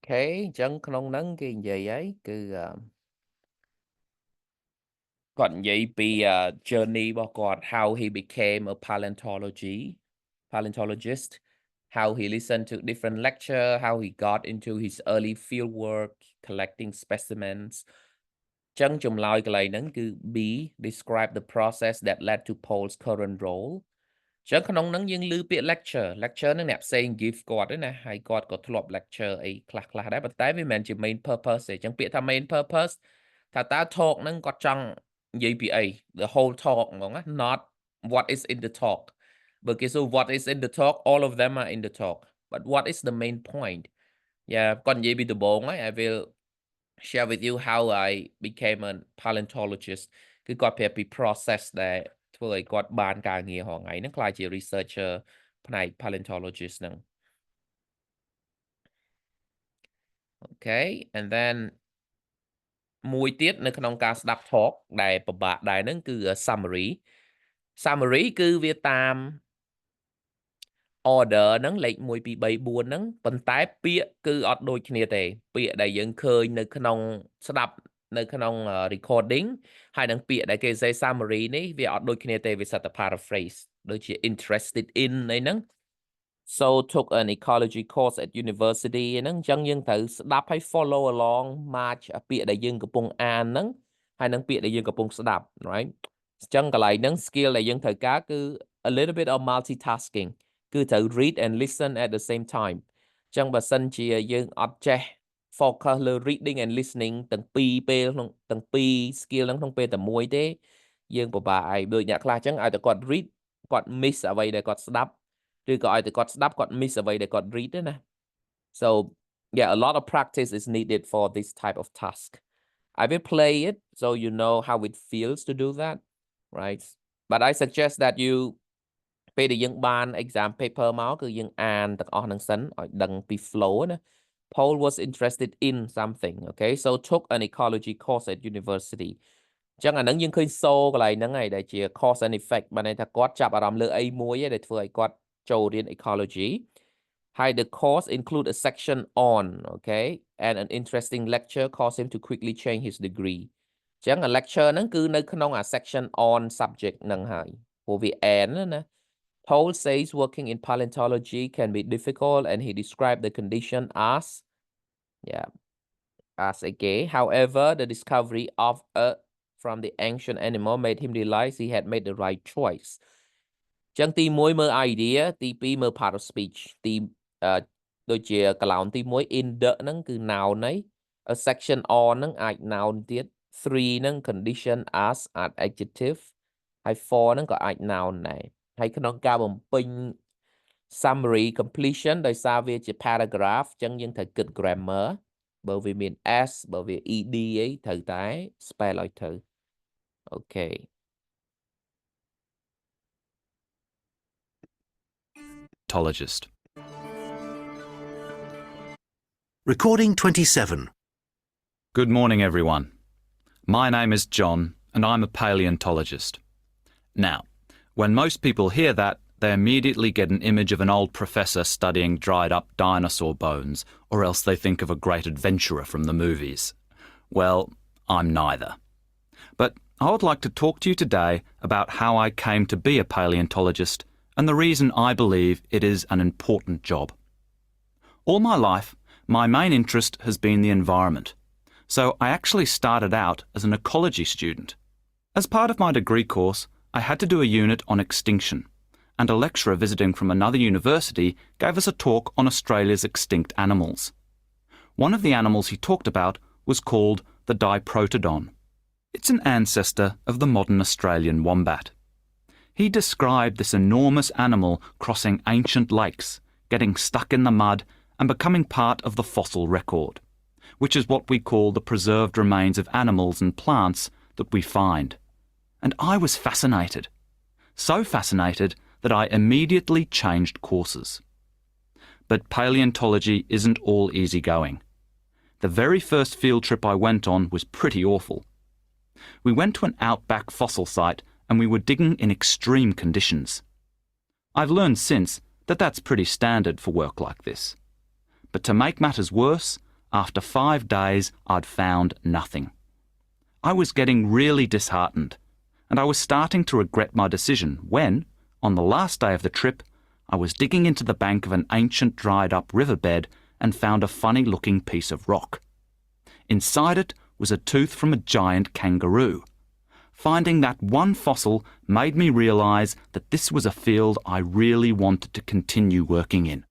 Okay, អញ្ចឹងក្នុងហ្នឹងគេនិយាយហើយគឺគាត់និយាយពី journey របស់គាត់ how he became a paleontologist, how he listened to different lecture, how he got into his early field work, collecting specimens. អញ្ចឹងចម្លើយកន្លែងហ្នឹងគឺ B describe the process that led to Paul's current role. អញ្ចឹងក្នុងហ្នឹងយើងឮពាក្យ lecture ហ្នឹងអ្នកផ្សេង give គាត់ទេណាហើយគាត់ក៏ធ្លាប់ lecture អីខ្លះៗដែរប៉ុន្តែវាមិនមែនជា main purpose ទេអញ្ចឹងពាក្យថា main purpose ថាតើ talk ហ្នឹងគាត់ចង់និយាយពីអី the whole talk ហ្មងណា not what is in the talk បើគេសួរ what is in the talk all of them are in the talk but what is the main point គាត់និយាយពីដំបូងហើយ I will share with you how I became a paleontologist គឺគាត់ប្រាប់ពី process ដែលធ្វើឲ្យគាត់បានការងារហងៃហ្នឹងខ្លាចជា researcher ផ្នែក paleontologist ហ្នឹង Okay and then មួយទៀតនៅក្នុងការស្ដាប់ talk ដែលពិបាកដែរហ្នឹងគឺ summary គឺវាតាម order ហ្នឹងលេខ1 2 3 4ហ្នឹងប៉ុន្តែពាក្យគឺអត់ដូចគ្នាទេពាក្យដែលយើងឃើញនៅក្នុងស្ដាប់នៅក្នុង recording ហើយនឹងពាក្យដែលគេ say summary នេះវាអត់ដូចគ្នាទេវាសិតតែ paraphrase ដូចជា interested in អីហ្នឹង so took an ecology course at university ហ្នឹងអញ្ចឹងយើងត្រូវស្ដាប់ហើយ follow along match ពាក្យដែលយើងកំពុងអានហ្នឹងហើយនឹងពាក្យដែលយើងកំពុងស្ដាប់ right អញ្ចឹងកន្លែងហ្នឹង skill ដែលយើងត្រូវការគឺ a little bit of multitasking គឺត្រូវ read and listen at the same time អញ្ចឹងបើសិនជាយើងអត់ចេះ focus លើ reading and listening ទាំងពីរពេលក្នុងទាំងពីរ skill ហ្នឹងក្នុងពេលតែមួយទេយើងពិបាកហើយដូចអ្នកខ្លះអញ្ចឹងឲ្យតែគាត់ read គាត់ miss អ្វីដែលគាត់ស្ដាប់ឬក៏ឲ្យតែគាត់ស្ដាប់គាត់ miss អ្វីដែលគាត់ read ទេណា so yeah a lot of practice is needed for this type of task I will play it so you know how it feels to do that right but I suggest that you ពេលដែលយើងបាន exam paper មកគឺយើងអានទាំងអស់ហ្នឹងសិនឲ្យដឹងពី flow ណា Paul was interested in something okay so took an ecology course at university អញ្ចឹងអាហ្នឹងយើងឃើញ so កន្លែងហ្នឹងហើយដែលជា cause and effect បានន័យថាគាត់ចាប់អារម្មណ៍លើអីមួយដែលធ្វើឲ្យគាត់ចូលរៀន ecology Hi, the course include a section on, okay, and an interesting lecture caused him to quickly change his degree. អញ្ចឹង a lecture ហ្នឹងគឺនៅក្នុងអា section on subject ហ្នឹងហើយព្រោះវា and ណា Paul says working in paleontology can be difficult and he described the condition as a gay. However, the discovery of from the ancient animal made him realize he had made the right choice. អញ្ចឹងទី1មើល idea ទី2មើល part of speech ទី ដូចជាកន្លោនទី1 in the ហ្នឹងគឺ noun ហើយ section on ហ្នឹងអាច noun ទៀត 3 ហ្នឹង condition as អាច adjective ហើយ 4 ហ្នឹងក៏អាច noun ដែរហើយក្នុងការបំពេញ summary completion ដោយសារវាជា paragraph អញ្ចឹងយើងត្រូវគិត grammar បើវាមាន s បើវា ed អីត្រូវតែ spell ឲ្យត្រូវអូខេ Paleontologist. Recording 27. Good morning, everyone. My name is John, and I'm a paleontologist. Now, when most people hear that, they immediately get an image of an old professor studying dried-up dinosaur bones, or else they think of a great adventurer from the movies. Well, I'm neither. But I would like to talk to you today about how I came to be a paleontologist and the reason I believe it is an important job. All my life, my main interest has been the environment, so I actually started out as an ecology student. As part of my degree course, I had to do a unit on extinction, and a lecturer visiting from another university gave us a talk on Australia's extinct animals. One of the animals he talked about was called the Diprotodon. It's an ancestor of the modern Australian wombat. He described this enormous animal crossing ancient lakes, getting stuck in the mud and becoming part of the fossil record, which is what we call the preserved remains of animals and plants that we find. And I was fascinated. So fascinated that I immediately changed courses. But paleontology isn't all easy going. The very first field trip I went on was pretty awful. We went to an outback fossil site and we were digging in extreme conditions. I've learned since that that's pretty standard for work like this. But to make matters worse, after 5 days I'd found nothing. I was getting really disheartened, and I was starting to regret my decision when, on the last day of the trip, I was digging into the bank of an ancient dried-up riverbed and found a funny-looking piece of rock. Inside it was a tooth from a giant kangaroo. Finding that one fossil made me realise that this was a field I really wanted to continue working in.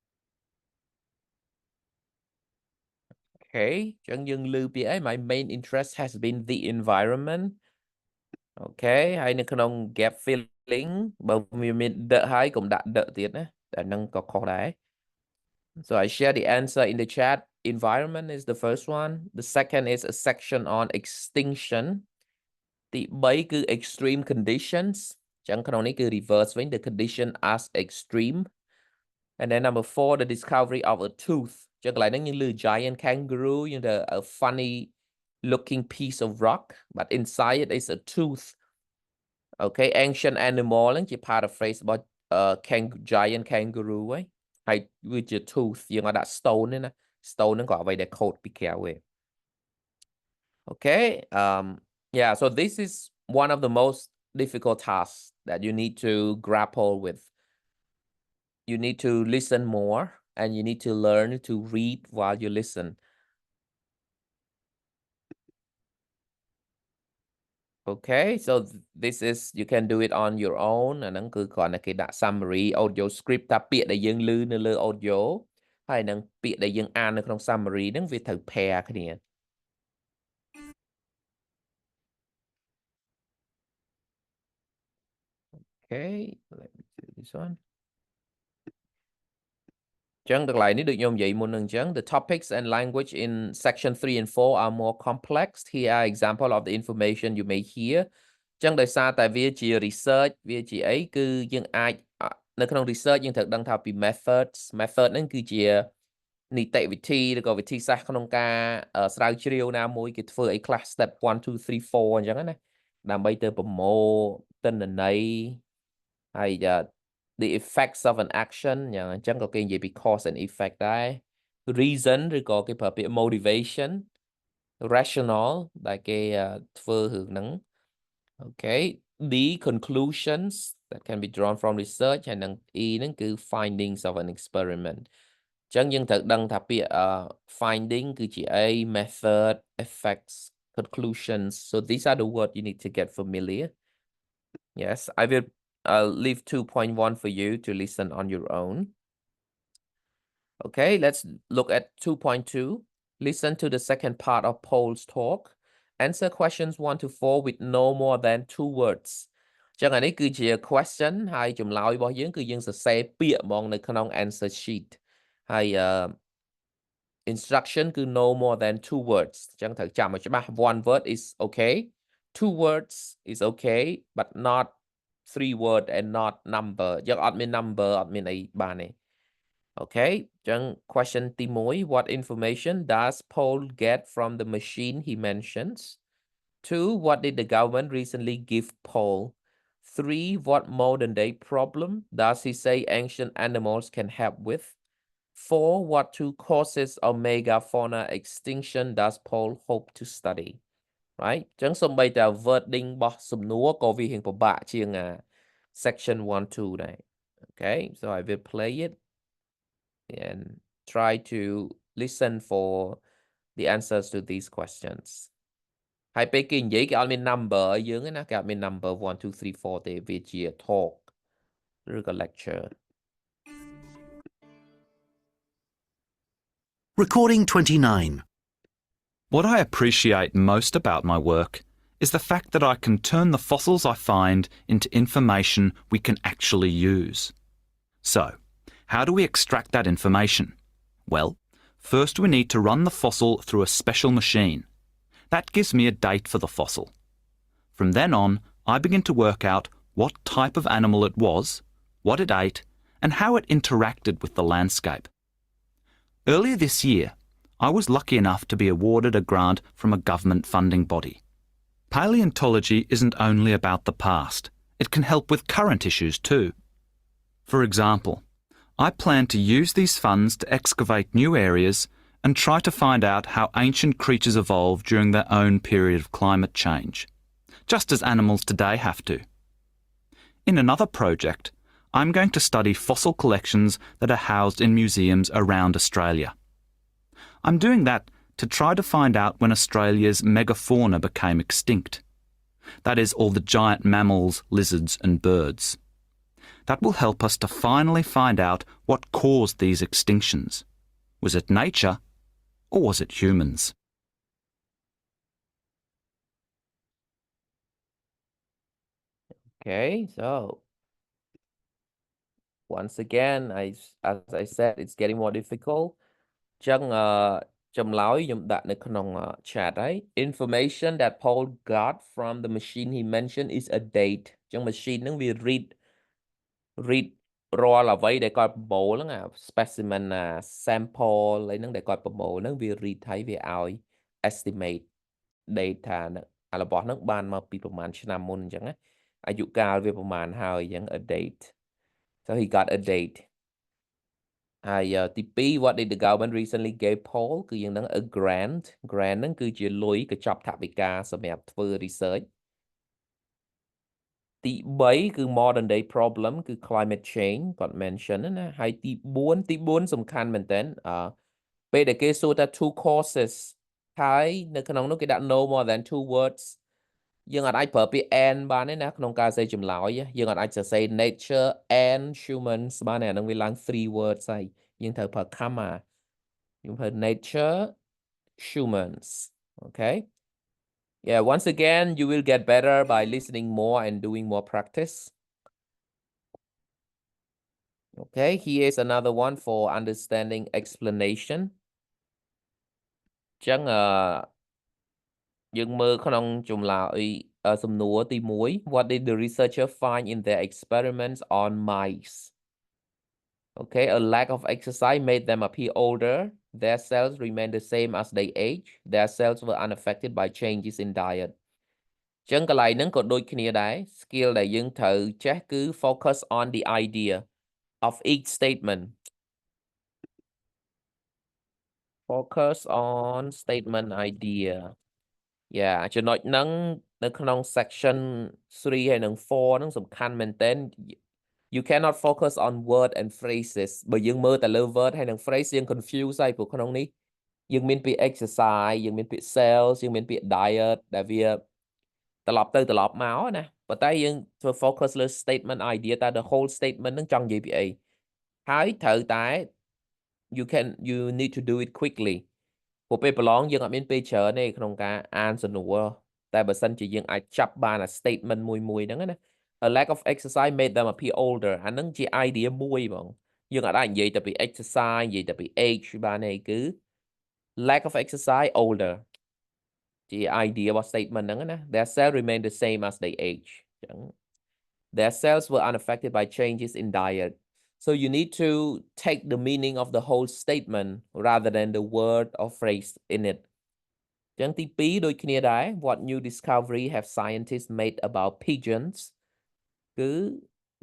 Okay ចឹងយើងលើពីអី my main interest has been the environment Okay ហើយនៅក្នុង gap filling បើវាមាន the ហើយកុំដាក់ the ទៀតណាតែនឹងក៏ខុសដែរ So I share the answer in the chat. Environment is the first one. The second is a section on extinction. ទី3គឺ extreme conditions ចឹងក្នុងនេះគឺ reverse វិញ the condition as extreme. And then number 4 the discovery of a tooth ចឹងកន្លែងហ្នឹងយើងលើ giant kangaroo យើងទៅ a funny looking piece of rock but inside it is a tooth. Okay ancient animal ហ្នឹងជា paraphrase របស់ giant kangaroo ហើយវាជា tooth យើងអត់ដាក់ stone ទេណា stone ហ្នឹងក៏អ្វីដែលខូចពីក្រៅឯង Okay yeah so this is one of the most difficult tasks that you need to grapple with. You need to listen more and you need to learn to read while you listen. Okay so this is you can do it on your own អាហ្នឹងគឺគ្រាន់តែគេដាក់ summary audio script ថាពាក្យដែលយើងឮនៅលើ audio ហើយនឹងពាក្យដែលយើងអាននៅក្នុង summary ហ្នឹងវាត្រូវ pair គ្នា Okay let me do this one. ចឹងទាំងឡាយនេះដូចខ្ញុំនិយាយមុននឹងចឹង the topics and language in section 3 and 4 are more complex. Here are example of the information you may hear. ចឹងដោយសារតែវាជា research វាជាអីគឺយើងអាចនៅក្នុង research យើងត្រូវដឹងថាពី methods method ហ្នឹងគឺជានីតិវិធីឬក៏វិធីសាស្ត្រក្នុងការស្រាវជ្រាវណាមួយគេធ្វើអីខ្លះ step 1 2 3 4អញ្ចឹងណាដើម្បីទៅប្រមូលទិន្នន័យហើយthe effects of an action យ៉ាងអញ្ចឹងក៏គេនិយាយពី cause and effect ដែរ reason ឬក៏គេប្រើពាក្យ motivation rational ដែលគេធ្វើរឿងហ្នឹង Okay the conclusions that can be drawn from research ហើយនឹង E ហ្នឹងគឺ findings of an experiment អញ្ចឹងយើងត្រូវដឹងថាពាក្យ finding គឺជាអី method effects conclusions so these are the words you need to get familiar. Yes I will I'll leave 2.1 for you to listen on your own. Okay, let's look at 2.2. Listen to the second part of Paul's talk. Answer questions 1 to 4 with no more than 2 words. ចឹងអានេះគឺជា question ហើយចម្លើយរបស់យើងគឺយើងសរសេរពាក្យហ្មងនៅក្នុង answer sheet ហើយ instruction គឺ no more than 2 words ចឹងត្រូវចាំឲ្យច្បាស់ one word is okay, 2 words is okay, but not 3 word and not number យើងអត់មាន number អត់មានអីបានទេ Okay, ចឹង question ទី1 what information does Paul get from the machine he mentions? 2 what did the government recently give Paul? 3 what modern day problem does he say ancient animals can help with? 4 what 2 causes of megafauna extinction does Paul hope to study? Right ចឹងសំបីតែ wording របស់សំណួរក៏វារៀងពិបាកជាង section 1 2 ដែរ Okay, so I will play it and try to listen for the answers to these questions. ហើយពេលគេនិយាយគេអត់មាន number ឲ្យយើងទេណាគេអត់មាន number 1 2 3 4ទេវាជា talk ឬក៏ lecture. Recording 29. What I appreciate most about my work is the fact that I can turn the fossils I find into information we can actually use. So, how do we extract that information? Well, first we need to run the fossil through a special machine. That gives me a date for the fossil. From then on, I begin to work out what type of animal it was, what it ate, and how it interacted with the landscape. Earlier this year, I was lucky enough to be awarded a grant from a government funding body. Paleontology isn't only about the past, it can help with current issues too. For example, I plan to use these funds to excavate new areas and try to find out how ancient creatures evolved during their own period of climate change, just as animals today have to. In another project, I'm going to study fossil collections that are housed in museums around Australia. I'm doing that to try to find out when Australia's megafauna became extinct. That is, all the giant mammals, lizards and birds. That will help us to finally find out what caused these extinctions. Was it nature or was it humans? Okay, so once again, as I said, it's getting more difficult. ចឹង ចម្លើយខ្ញុំដាក់នៅក្នុង chat ហើយ information that Paul got from the machine he mentioned is a date ចឹង machine ហ្នឹងវា read រាល់អ្វីដែលគាត់ប្រមូលហ្នឹង specimen sample អីហ្នឹងដែលគាត់ប្រមូលហ្នឹងវា read ហើយវាឲ្យ estimate data ហ្នឹងរបស់ហ្នឹងបានមកពីប្រហែលឆ្នាំមុនអញ្ចឹងណាអាយុកាលវាប្រហែលហើយអញ្ចឹង a date so he got a date ហើយទី2 what did the government recently gave Paul គឺយើងហ្នឹង a grant ហ្នឹងគឺជាលុយកញ្ចប់ថវិកាសម្រាប់ធ្វើ research ទី3គឺ modern day problem គឺ climate change គាត់ mention ណាហើយទី4សំខាន់មែនតើពេលដែលគេសួរថា two causes ហើយនៅក្នុងនោះគេដាក់ no more than 2 words យើងអាចប្រើពាក្យ and បានទេណាក្នុងការសរសេរចម្លើយយើងអាចសរសេរ nature and humans បានទេអានឹងវាឡើង 3 words ហើយយើងត្រូវប្រើ comma យើងប្រើ nature humans okay yeah once again you will get better by listening more and doing more practice okay here is another one for understanding explanation ចឹងយើងមើលក្នុងចម្លើយសំណួរទី1 what did the researcher find in their experiments on mice okay a lack of exercise made them appear older their cells remained the same as they age their cells were unaffected by changes in diet ចឹងកន្លែងហ្នឹងក៏ដូចគ្នាដែរ skill ដែលយើងត្រូវចេះគឺ focus on the idea of each statement focus on statement idea yeah ចំណុចហ្នឹងនៅក្នុង section 3 ហើយនិង 4 ហ្នឹងសំខាន់មែនទែន you cannot focus on word and phrases បើយើងមើលតែលើ word ហើយនិង phrase យើង confuse ហើយព្រោះក្នុងនេះយើងមានពាក្យ exercise យើងមានពាក្យ cells យើងមានពាក្យ diet ដែលវាត្រឡប់ទៅត្រឡប់មកណាប៉ុន្តែយើងធ្វើ focus លើ statement idea តែ the whole statement ហ្នឹងចង់និយាយពីអីហើយត្រូវតែ you need to do it quickly ព្រោះពេលប្រឡងយើងអត់មានពេលច្រើនទេក្នុងការអានសំណួរតែបើសិនជាយើងអាចចាប់បានអា statement មួយហ្នឹងណា a lack of exercise made them appear older អាហ្នឹងជា idea មួយបងយើងអាចនិយាយតែពី exercise និយាយតែពី age បានទេគឺ lack of exercise older ជា idea របស់ statement ហ្នឹងណា their cells remain the same as they age អញ្ចឹង their cells were unaffected by changes in diet so you need to take the meaning of the whole statement rather than the word or phrase in it អញ្ចឹងទី2ដូចគ្នាដែរ what new discovery have scientists made about pigeons គឺ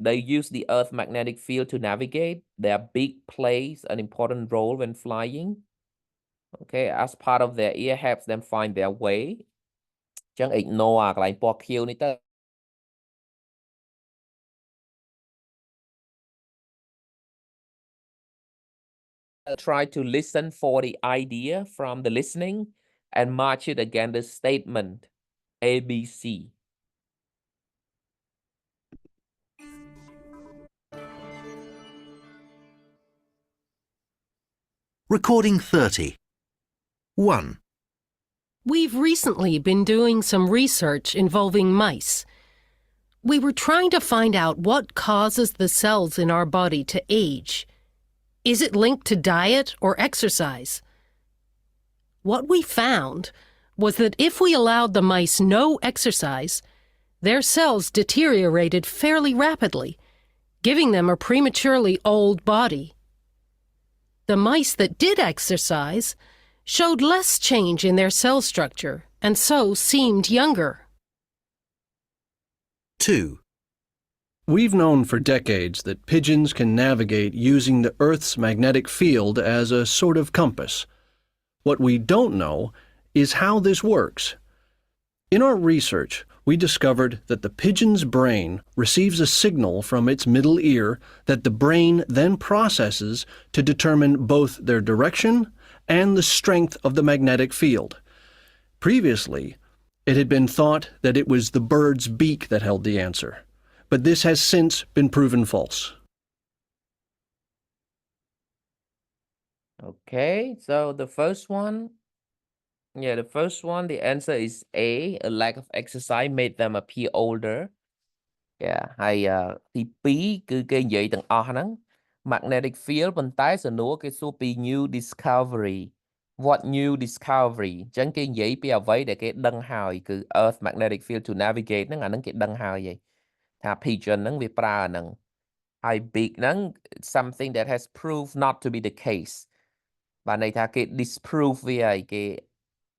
they use the Earth's magnetic field to navigate their beak plays an important role when flying okay as part of their ear helps them find their way អញ្ចឹង ignore អាកន្លែងពណ៌ខៀវនេះទៅ try to listen for the idea from the listening and match it against the statement A, B, C. Recording 30. 1. We've recently been doing some research involving mice. We were trying to find out what causes the cells in our body to age. Is it linked to diet or exercise? What we found was that if we allowed the mice no exercise, their cells deteriorated fairly rapidly, giving them a prematurely old body. The mice that did exercise showed less change in their cell structure and so seemed younger. 2. We've known for decades that pigeons can navigate using the Earth's magnetic field as a sort of compass. What we don't know is how this works. In our research, we discovered that the pigeon's brain receives a signal from its middle ear that the brain then processes to determine both their direction and the strength of the magnetic field. Previously, it had been thought that it was the bird's beak that held the answer, but this has since been proven false. Okay, so the first one, the answer is A. A lack of exercise made them appear older. Yeah, ហើយទី2គឺគេនិយាយទាំងអស់ហ្នឹង magnetic field ប៉ុន្តែសំណួរគេសួរពី new discovery. What new discovery អញ្ចឹងគេនិយាយពីអ្វីដែលគេដឹងហើយគឺ Earth magnetic field to navigate ហ្នឹងអាហ្នឹងគេដឹងហើយថា pigeon ហ្នឹងវាប្រើអាហ្នឹងហើយ beak ហ្នឹង something that has proved not to be the case បានន័យថាគេ disprove វាហើយ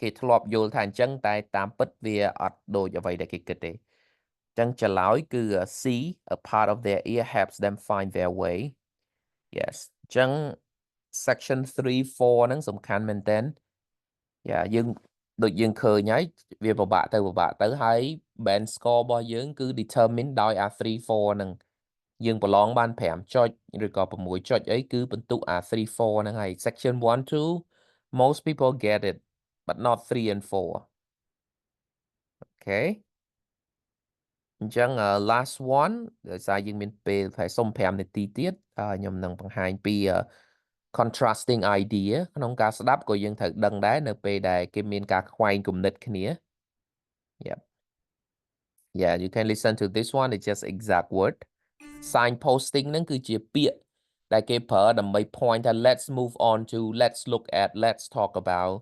គេធ្លាប់យល់ថាអញ្ចឹងតែតាមពិតវាអត់ដូចអ្វីដែលគេគិតទេអញ្ចឹងចម្លើយគឺ C a part of their ear helps them find their way yes អញ្ចឹង section 3 4ហ្នឹងសំខាន់មែនតើយើងដូចយើងឃើញហើយវាពិបាកទៅហើយ band score របស់យើងគឺ determine ដោយ 3 4ហ្នឹងយើងប្រឡងបាន5ចុចឬក៏6ចុចអីគឺបន្ទុក3 4ហ្នឹងហើយ section 1 2 most people get it but not 3 and 4 okay អញ្ចឹង last one ដោយសារយើងមានពេលតែសុំ5នាទីទៀតខ្ញុំនឹងបង្ហាញពី contrasting idea ក្នុងការស្ដាប់ក៏យើងត្រូវដឹងដែរនៅពេលដែលគេមានការខ្វែងគំនិតគ្នា yeah you can listen to this one it's just exact word signposting ហ្នឹងគឺជាពាក្យដែលគេប្រើដើម្បី point ថា let's move on to let's look at let's talk about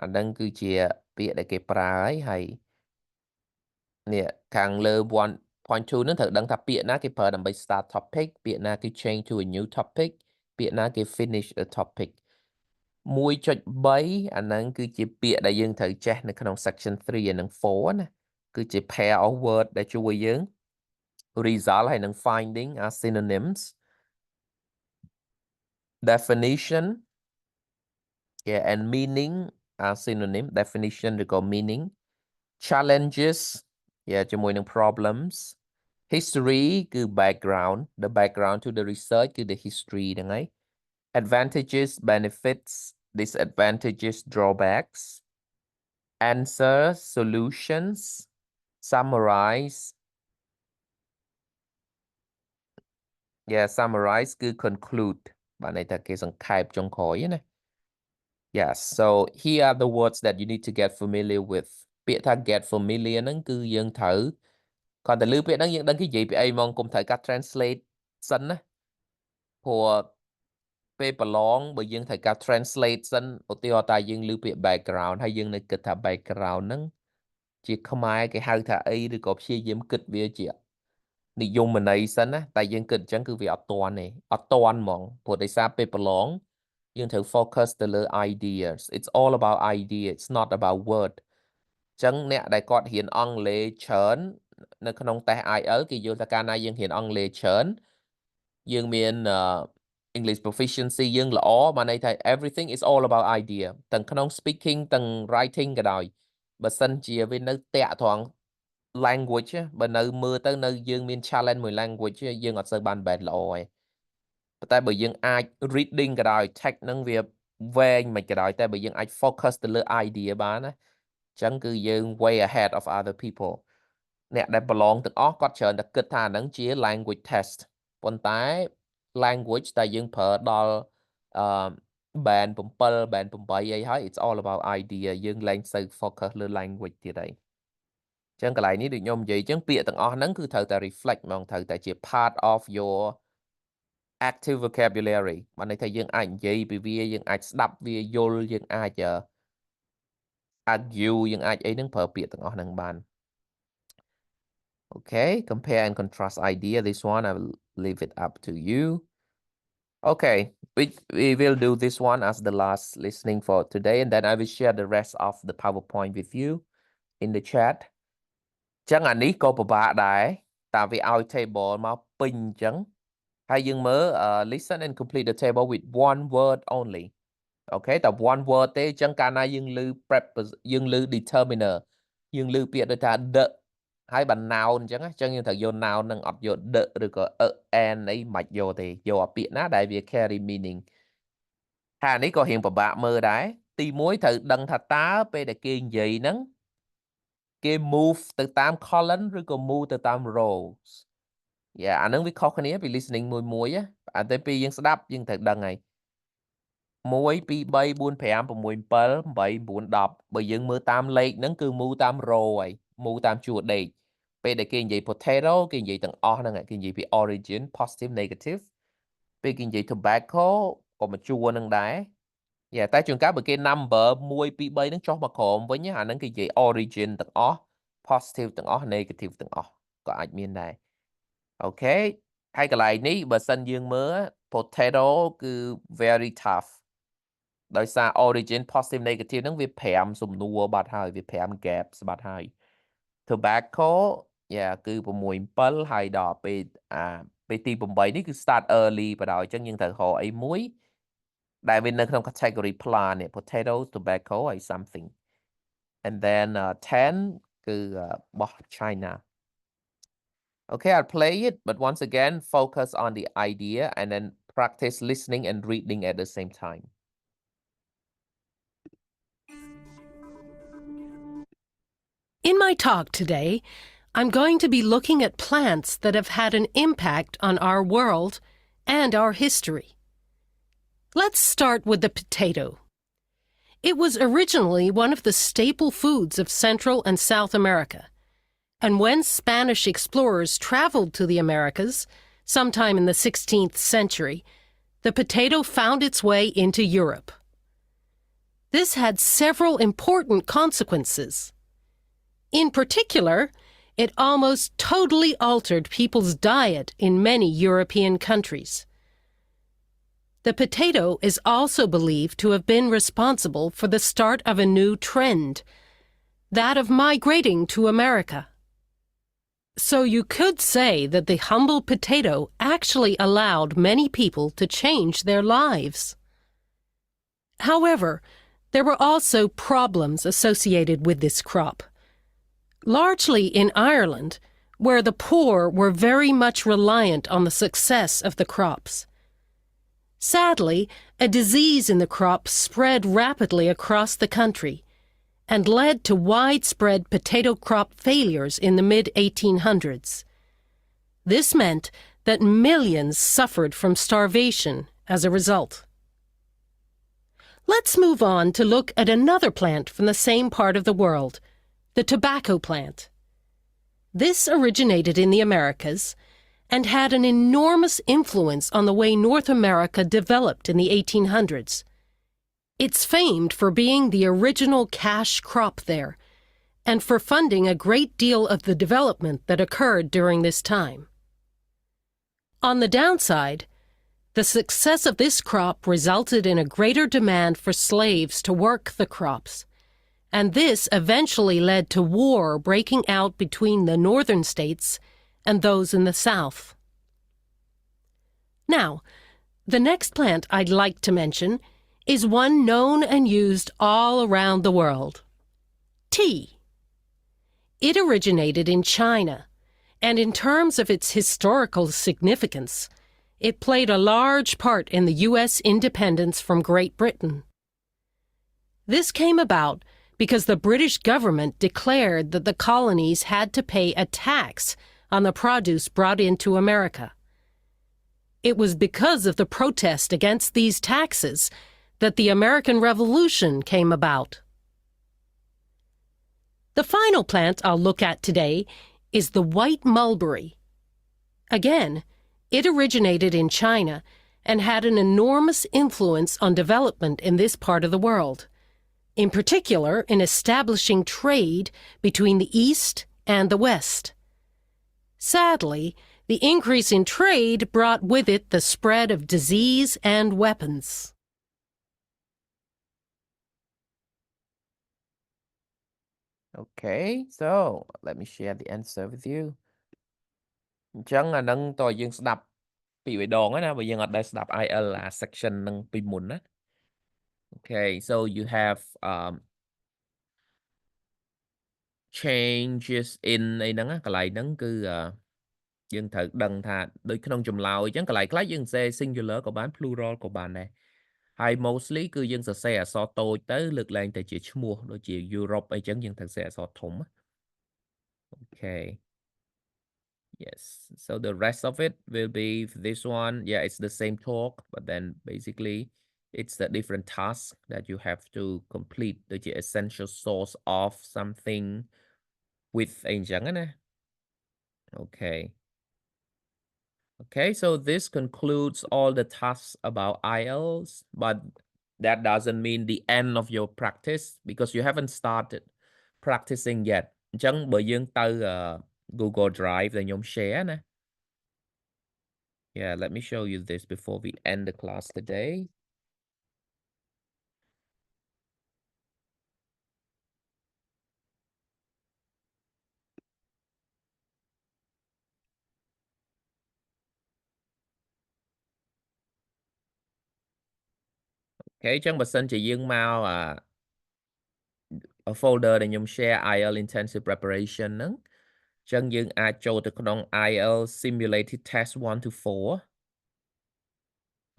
អាហ្នឹងគឺជាពាក្យដែលគេប្រើហើយនេះខាងលើ 1.2 ហ្នឹងត្រូវដឹងថាពាក្យណាគេប្រើដើម្បី start topic ពាក្យណាគេ change to a new topic ពាក្យណាគេ finish a topic 1.3 អាហ្នឹងគឺជាពាក្យដែលយើងត្រូវចេះនៅក្នុង section 3 និង 4 ណាគឺជា pair of word ដែលជួយយើង result ហើយនឹង finding are synonyms definition and meaning are synonym definition ឬក៏ meaning challenges ជាមួយនឹង problems history គឺ background the background to the research គឺ the history ហ្នឹងហើយ advantages benefits disadvantages drawbacks answer solutions summarize summarize គឺ conclude bạn này là cái sẵn khai trong khói này. Yes, so here are the words that you need to get familiar with. Biết ta get familiar nó cứ dân thử. Còn tại lưu biết nó dân đăng cái gì bị ai mong cũng thấy các translate sẵn á. Của bê bà lóng bởi dân thấy các translate sẵn. Ở tiêu ta dân lưu biết background hay dân này kịch thả background nâng. Chỉ không ai cái hai thả ấy được có xe dếm kịch về chị ạ. Nị dùng mình ấy sẵn á. Tại dân kịch chẳng cứ vì ở toàn này. Ở toàn mong. Của đại xa bê bà lóng. Dân thử focus the little ideas. It's all about idea. It's not about word. Chẳng nè đại con hiện ong lê chớn. Nó không tay ai ở kỳ dù ta ca na dân hiện ong lê chớn. Dương miền English proficiency dương lõ mà này thầy everything is all about idea. Tầng không speaking, tầng writing cái đòi. Bà sân chia với nơi tẹa thoảng language. Bà nơi mưa tới nơi dương miền challenge mùi language. Dương ở sơ bàn bẹt lõ. Tại bởi dương ai reading cái đòi text nâng việc về mà cái đòi. Tại bởi dương ai focus the little idea bán á. Chẳng cứ dương way ahead of other people. Nè đã belong từng óc có chờ đã kết thả nâng chia language test. Còn tại language ta dương phở đo bàn bùm bơ, bàn bùm bày ấy hỏi. It's all about idea. Dương lên sự focus lên language thì đây. Chẳng cái lại ní được nhôm gì. Chẳng bịa từng óc nâng cứ thở ta reflect. Mà thở ta chỉ part of your active vocabulary. Mà này thầy dương ảnh gì. Vì vì dương ảnh đập vì vô dương ai chờ. Argue dương ai ấy nâng phở bịa từng óc nâng bàn. Okay, compare and contrast idea. This one, I will leave it up to you. Okay, we will do this one as the last listening for today, and then I will share the rest of the PowerPoint with you in the chat. Chẳng ảnh ní cô bà bà đại, ta vì our table mà pin chẳng. Hay dương mơ listen and complete the table with one word only. Okay, tập one word thế chẳng cả na dương lư determiner, dương lư biệt được ta the. Hai bạn nào chẳng á, chẳng như thật vô nào nâng ọt vô đỡ được có and ấy mạch vô thì vô ở biệt ná đại việc carry meaning. Hà ní có hiện bà bạ mơ đấy. Tì mối thử đăng thật tá bê đại kiên gì nâng. Kê move từ tam column rồi có move từ tam rows. Yeah, anh nâng với khó khăn bị listening mùi mùi á. Anh tới bì dân sẽ đáp dân thật đăng này. Mùi bì bay buôn phèm và mùi bớ bày buôn đọc. Bởi dân mơ tam lệch nâng cứ move tam row ấy. Move tam chuột đầy. Bây giờ cái gì potato, cái gì tầng O nè, cái gì bị origin, positive, negative. Bây cái gì tobacco, còn mà chua nâng đá. Dạ, ta trường cá bởi cái number, mùi bị bay nâng cho mà khổm với nhá, nâng cái gì origin tầng O, positive tầng O, negative tầng O. Có ảnh miền này. Ok, hai cái lại ní, bởi sân dương mơ, potato cứ very tough.ដោយសារ origin, positive, negative nâng vì phèm xùm nua bát hơi, vì phèm gaps bát hơi. Tobacco, yeah, cứ bộ mùi bớt hay đỏ bê tì bùm bầy ní cứ start early bà đòi chẳng nhưng thật họ ấy muối. Đại viên nâng trong category plan này, potatoes, tobacco hay something. And then 10 cứ bỏ China. Okay, I'll play it, but once again, focus on the idea and then practice listening and reading at the same time. In my talk today, I'm going to be looking at plants that have had an impact on our world and our history. Let's start with the potato. It was originally one of the staple foods of Central and South America. And when Spanish explorers traveled to the Americas, sometime in the 16th century, the potato found its way into Europe. This had several important consequences. In particular, it almost totally altered people's diet in many European countries. The potato is also believed to have been responsible for the start of a new trend, that of migrating to America. So you could say that the humble potato actually allowed many people to change their lives. However, there were also problems associated with this crop. Largely in Ireland, where the poor were very much reliant on the success of the crops. Sadly, a disease in the crop spread rapidly across the country and led to widespread potato crop failures in the mid-1800s. This meant that millions suffered from starvation as a result. Let's move on to look at another plant from the same part of the world, the tobacco plant. This originated in the Americas and had an enormous influence on the way North America developed in the 1800s. It's famed for being the original cash crop there and for funding a great deal of the development that occurred during this time. On the downside, the success of this crop resulted in a greater demand for slaves to work the crops, and this eventually led to war breaking out between the northern states and those in the south. Now, the next plant I'd like to mention is one known and used all around the world: tea. It originated in China, and in terms of its historical significance, it played a large part in the U.S. independence from Great Britain. This came about because the British government declared that the colonies had to pay a tax on the produce brought into America. It was because of the protest against these taxes that the American Revolution came about. The final plant I'll look at today is the white mulberry. Again, it originated in China and had an enormous influence on development in this part of the world, in particular in establishing trade between the East and the West. Sadly, the increase in trade brought with it the spread of disease and weapons. Okay, so let me share the answer with you. អញ្ចឹងអានឹងតើយើងស្ដាប់ពីបេដងណាបើយើងអត់ដែលស្ដាប់ IL អា section នឹងពីមុនណា Okay, so you have changes in អីហ្នឹងកន្លែងហ្នឹងគឺយើងត្រូវដឹងថាដូចក្នុងចម្លើយអញ្ចឹងកន្លែងខ្លះយើងសរសេរ singular ក៏បាន plural ក៏បានដែរហើយ mostly គឺយើងសរសេរអក្សរតូចទៅលើកលែងទៅជាឈ្មោះដូចជា Europe អីចឹងយើងត្រូវសរសេរអក្សរធំ Okay. Yes, so the rest of it will be this one. Yeah, it's the same talk, but then basically it's the different tasks that you have to complete the essential source of something with a Okay. Okay, so this concludes all the tasks about IELTS, but that doesn't mean the end of your practice because you haven't started practicing yet. អញ្ចឹងបើយើងទៅ Google Drive ដែលខ្ញុំ share ណា Yeah, let me show you this before we end the class today. Okay, អញ្ចឹងបើសិនជាយើងមក folder ដែលខ្ញុំ share IELTS intensive preparation ហ្នឹងអញ្ចឹងយើងអាចចូលទៅក្នុង IELTS simulated test 1 to 4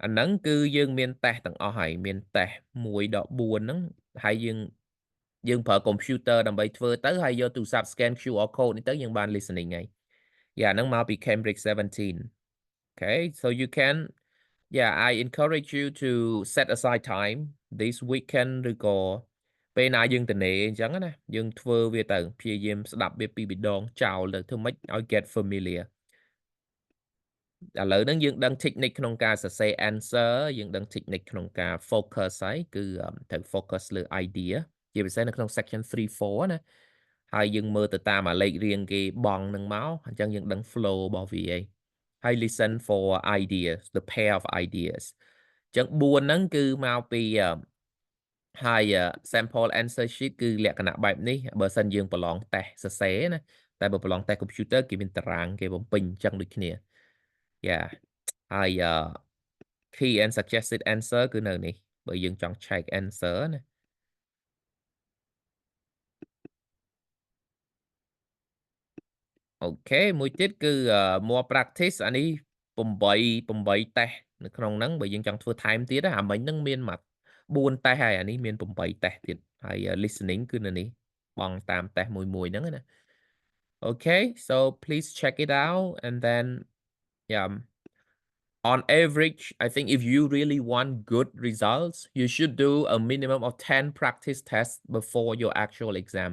អាហ្នឹងគឺយើងមាន test ទាំងអស់ហើយមាន test 1 ដល់ 4 ហ្នឹងហើយយើងប្រើ computer ដើម្បីធ្វើទៅហើយយកទូរស័ព្ទ scan QR code នេះទៅយើងបាន listening ហើយយ៉ាហ្នឹងមកពី Cambridge 17 Okay, so you can I encourage you to set aside time this weekend ឬក៏ពេលណាយើងទៅអញ្ចឹងណាយើងធ្វើវាទៅព្យាយាមស្ដាប់វាពីម្ដងចោលទៅធ្វើម៉េចឲ្យ get familiar ឥឡូវហ្នឹងយើងដឹង technique ក្នុងការសរសេរ answer យើងដឹង technique ក្នុងការ focus ហើយគឺត្រូវ focus លើ idea ជាពិសេសនៅក្នុង section 3 4ណាហើយយើងមើលទៅតាមអាលេខរៀងគេបង់នឹងមកអញ្ចឹងយើងដឹង flow របស់វាហើយ listen for ideas the pair of ideas អញ្ចឹង4ហ្នឹងគឺមកពីហើយ sample answer sheet គឺលក្ខណៈបែបនេះបើសិនយើងប្រឡងតេស្តសរសេរណាតែបើប្រឡងតេស្ត computer គេមានតារាងគេបំពេញអញ្ចឹងដូចគ្នា Yeah ហើយ key and suggested answer គឺនៅនេះបើយើងចង់ check answer ណា Okay មួយទៀតគឺ more practice អានេះ8 test នៅក្នុងហ្នឹងបើយើងចង់ធ្វើ time ទៀតអាមិញហ្នឹងមានមក 4 test ហើយអានេះមាន 8 test ទៀតហើយ listening គឺនៅនេះបងតាម test មួយហ្នឹងណា Okay, so please check it out and then on average, I think if you really want good results, you should do a minimum of 10 practice tests before your actual exam.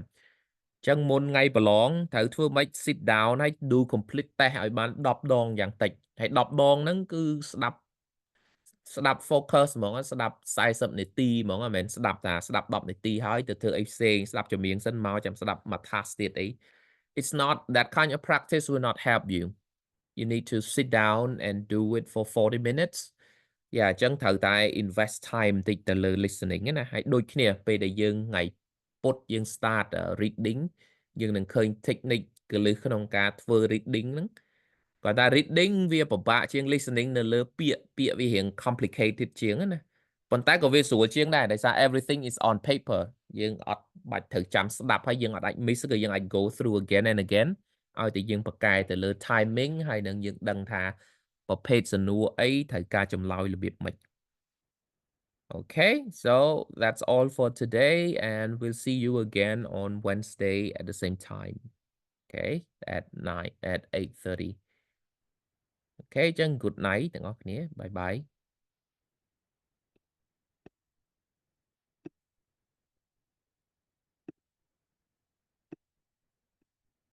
ចឹងមុនថ្ងៃប្រឡងត្រូវធ្វើម៉េច sit down ហើយ do complete test ឲ្យបាន 10 ដងយ៉ាងតិច ហើយ 10 ដងហ្នឹងគឺស្ដាប់ focus ហ្មង ស្ដាប់ 40 នាទីហ្មង មិនមែនស្ដាប់ 10 នាទីហើយទៅធ្វើអីផ្សេង ស្ដាប់ចម្រៀងសិនមកចាំស្ដាប់មួយ task ទៀតអី It's not that kind of practice will not help you. You need to sit down and do it for 40 minutes. Yeah អញ្ចឹងត្រូវតែ invest time តិចទៅលើ listening ណា ហើយដូចគ្នាពេលដែលយើងថ្ងៃពុតយើង start reading យើងនឹងឃើញ technique គឺលើក្នុងការធ្វើ reading ហ្នឹងគាត់ថា reading វាពិបាកជាង listening នៅលើពាក្យវារៀង complicated ជាងណាប៉ុន្តែក៏វាស្រួលជាងដែរដោយសារ everything is on paper យើងអត់បាច់ត្រូវចាំស្ដាប់ហើយយើងអត់អាច miss គឺយើងអាច go through again and again ឲ្យតែយើងប្រកែទៅលើ timing ហើយនឹងយើងដឹងថាប្រភេទសំណួរអីត្រូវការចម្លើយរបៀបម៉េច Okay, so that's all for today, and we'll see you again on Wednesday at the same time. Okay, at 8:30. Okay, ចឹង good night ទាំងអស់គ្នា. Bye bye.